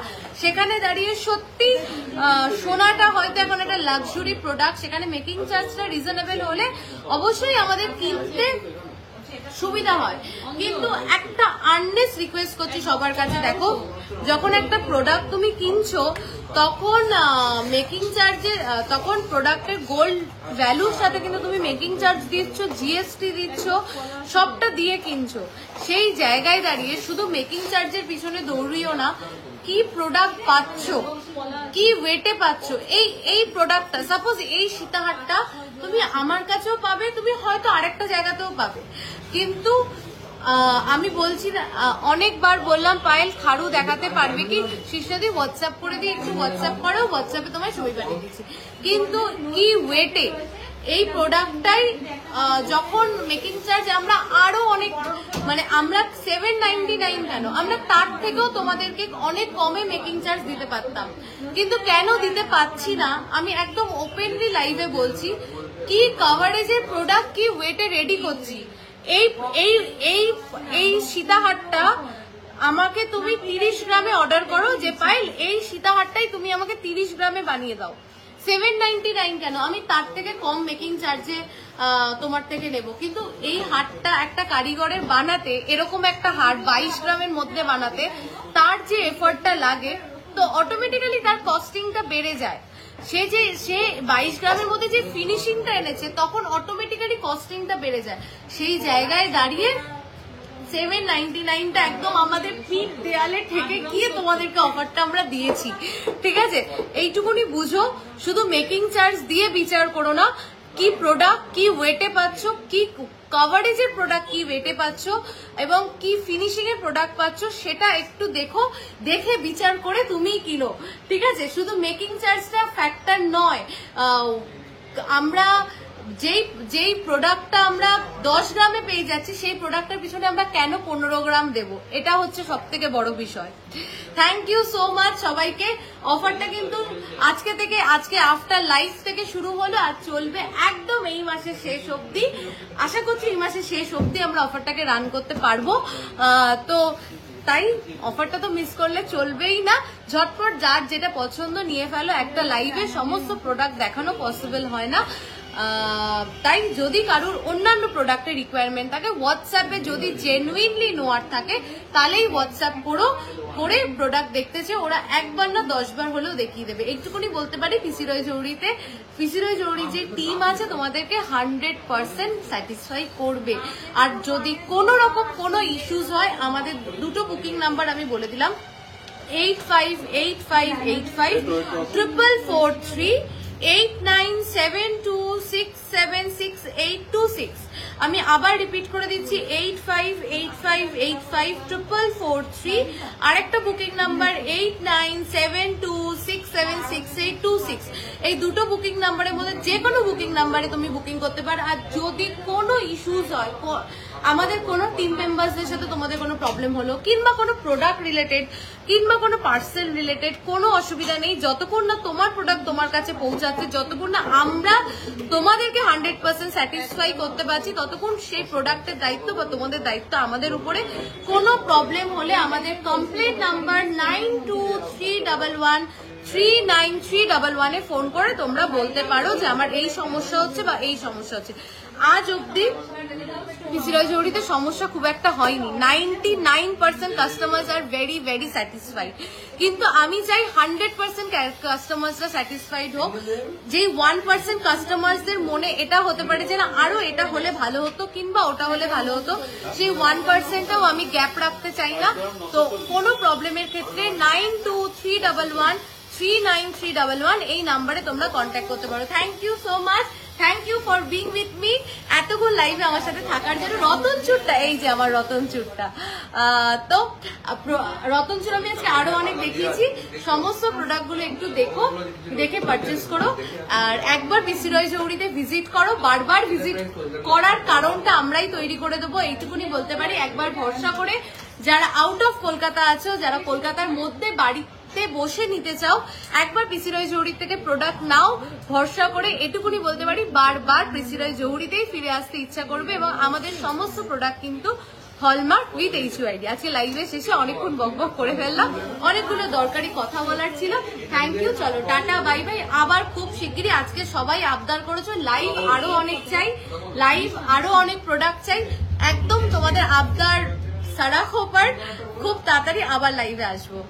সেখানে দাঁড়িয়ে সত্যি সোনাটা হয়তো এখন একটা লাক্সারি প্রোডাক্ট, সেখানে মেকিং চার্জটা রিজনেবল হলে অবশ্যই আমাদের কিনতে সুবিধা হয়। কিন্তু একটা আর্নেস্ট রিকোয়েস্ট করছি সবার কাছে, দেখো যখন একটা প্রোডাক্ট তুমি কিনছো তখন মেকিং চার্জের, তখন প্রোডাক্টের গোল্ড ভ্যালুর সাথে কিন্তু তুমি মেকিং চার্জ দিচ্ছ, জিএসটি দিচ্ছ, সবটা দিয়ে কিনছো। সেই জায়গায় দাঁড়িয়ে শুধু মেকিং চার্জের পিছনে দৌড়িও না, কি প্রোডাক্ট পাচ্ছ, কি ওয়েটে পাচ্ছ। এই প্রোডাক্টটা সাপোজ এই সীতাহারটা তুমি আমার কাছেও পাবে, তুমি হয়তো আরেকটা জায়গাতেও পাবে, কিন্তু আমি বলছি না, অনেকবার বললাম পায়েল খাড়ু দেখাতে পারবে কি, শিষ্যাদি হোয়াটসঅ্যাপ করে দিয়ে একটু হোয়াটসঅ্যাপ করো, হোয়াটসঅ্যাপে তোমায় ছবি পাঠিয়ে দিচ্ছি, কিন্তু কি ওয়েটে এই প্রোডাক্টটাই যখন মেকিং চার্জ আমরা আরো অনেক, মানে আমরা 799 কেন, আমরা তার থেকেও তোমাদেরকে অনেক কমে মেকিং চার্জ দিতে পারতাম, কিন্তু কেন দিতে পাচ্ছি না আমি একদম ওপেনলি লাইভে বলছি। কি কভারেজের প্রোডাক্ট, কি ওয়েটে রেডি করছি। এই এই এই এই সীতাহারটা আমাকে তুমি 30 গ্রামে অর্ডার করো, যে পাইল এই সীতাহারটাই তুমি আমাকে 30 গ্রামে বানিয়ে দাও, 799 কেন, আমি তার থেকে কম মেকিং চার্জে তোমার থেকে নেব। কিন্তু এই হারটা একটা কারিগরের বানাতে, এরকম একটা হার 22 গ্রামের মধ্যে বানাতে তার যে এফর্টটা লাগে, তো অটোমেটিক্যালি তার কস্টিংটা বেড়ে যায়। সে 22 গ্রামের মধ্যে যে ফিনিশিংটা এনেছে, তখন অটোমেটিক্যালি কস্টিংটা বেড়ে যায়। সেই জায়গায় দাঁড়িয়ে 799টা একদম আমাদের পিঠ দেয়ালে ঠেকে গিয়ে তোমাদেরকে অফারটা আমরা দিয়েছি, ঠিক আছে? এইটুকুনি বুঝো, শুধু মেকিং চার্জ দিয়ে বিচার করো না, কি প্রোডাক্ট কি ওয়েটে পাচ্ছ, কি কভারেজের প্রোডাক্ট কি ওয়েটে পাচ্ছ এবং কি ফিনিশিং এর প্রোডাক্ট পাচ্ছ, সেটা একটু দেখো, দেখে বিচার করে তুমিই কিনো, ঠিক আছে? শুধু মেকিং চার্জটা ফ্যাক্টর নয়। আমরা যেই প্রোডাক্টটা আমরা 10 গ্রামে পেয়ে যাচ্ছি, সেই প্রোডাক্টের পিছনে আমরা কেন 15 গ্রাম দেব, এটা হচ্ছে সব থেকে বড় বিষয়। থ্যাংক ইউ সো মাচ সবাইকে। অফারটা কিন্তু আজকে থেকে, আজকে আফটার লাইফ থেকে শুরু হলো আর চলবে একদম এই মাসের শেষ অবধি। আশা করছি এই মাসের শেষ অবধি আমরা অফারটাকে রান করতে পারবো। তো তাই অফারটা তো মিস করলে চলবেই না। ঝটপট যার যেটা পছন্দ নিয়ে ফেলো, একটা লাইভে সমস্ত প্রোডাক্ট দেখানো পসিবল হয় না। তাই যদি কারোর অন্যান্য প্রোডাক্টের রিকোয়ারমেন্ট থাকে, হোয়াটসঅ্যাপে যদি জেনুইনলি নোয়ার থাকে তাহলেই হোয়াটসঅ্যাপ করে প্রোডাক্ট দেখতেছে, ওরা একবার না 10 বার হলেও দেখিয়ে দেবে। এইটুকুনি বলতে পারি, পিসি রয় জরুরিতে, পিসি রয় জরুরি যে টিম আছে তোমাদেরকে 100% স্যাটিসফাই করবে। আর যদি কোনো রকম কোনো ইস্যুস হয়, আমাদের দুটো বুকিং নাম্বার আমি বলে দিলাম, 8585854443 8972676826। আমি আবার রিপিট করে দিচ্ছি, 8585854443, আরেকটা বুকিং নাম্বার 8972676826। এই দুটো বুকিং নাম্বারের মধ্যে যে কোনো বুকিং নাম্বারে তুমি বুকিং করতে পারো। আর যদি কোনো ইস্যুস হয়, আমাদের কোনো টিম মেম্বারসদের সাথে তোমাদের কোনো প্রবলেম হলো, কিংবা কোনো প্রোডাক্ট রিলেটেড কিংবা কোনো পার্সেল রিলেটেড, কোনো অসুবিধা নেই। যতক্ষণ না তোমার প্রোডাক্ট তোমার কাছে পৌঁছাচ্ছে, যতক্ষণ না আমরা তোমাদেরকে 100% স্যাটিসফাই করতে পারছি, ততক্ষণ সেই প্রোডাক্টের দায়িত্ব বা তোমাদের দায়িত্ব আমাদের উপরে। কোনো প্রবলেম হলে আমাদের কমপ্লেন নাম্বার 9231139311 এ ফোন করে তোমরা বলতে পারো যে আমার এই সমস্যা হচ্ছে বা এই সমস্যা হচ্ছে। আজ অব্দি পিসি রয় জরুরিতে সমস্যা খুব একটা হয়নি। 99% customers are very very satisfied. কিন্তু আমি চাই 100% কাস্টমার্সরা স্যাটিসফাইড হোক। যেই 1% কাস্টমার্সদের মনে এটা হতে পারে যে না আরো এটা হলে ভালো হতো কিংবা ওটা হলে ভালো হতো, সেই 1%টাও আমি গ্যাপ রাখতে চাই না। তো কোনো প্রবলেমের ক্ষেত্রে 9231139311 এই নাম্বারে তোমরা কন্ট্যাক্ট করতে পারো। Thank you so much. Thank you for being with me, এতক্ষণ লাইভে আমার সাথে থাকার জন্য। রতন চুরটা, এই যে আমার রতন চুরটা। তো রতন চুর আমি আজকে আরো অনেক দেখিয়েছি। সমস্ত প্রোডাক্টগুলো একটু দেখো, দেখে পারচেস করো। আর একবার পিসি রয় জৌড়িতে ভিজিট করো। বারবার ভিজিট করার কারণটা আমরাই তৈরি করে দেবো, এইটুকুনি বলতে পারি। একবার ভরসা করে যারা আউট অফ কলকাতা আছো, যারা কলকাতার মধ্যে বাড়িতে বসে নিতে চাও, একবার পিসি রয় জৌড়ি থেকে প্রোডাক্ট নাও ভরসা করে। এটুকুনি বলতে পারি, বারবার পিসি রয় জৌড়িতেই ফিরে আসতে ইচ্ছা করবে। এবং আমাদের সমস্ত প্রোডাক্ট কিন্তু হলমার্ক উইথ HUID। আজকে লাইভে শেষে অনেকক্ষণ বকবক করে ফেললাম, অনেকগুলো দরকারি কথা বলার ছিল। থ্যাংক ইউ, চলো টাটা বাই বাই। আবার খুব শিগগিরই, আজকে সবাই আবদার করেছো লাইভ আরো অনেক চাই, লাইভ আরো অনেক প্রোডাক্ট চাই। একদম তোমাদের আবদার সারা খোপার, খুব তাড়াতাড়ি আবার লাইভে আসবো,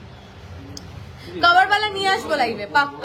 কভারওয়ালা নিয়ে আসবো লাইভে পাক্কা।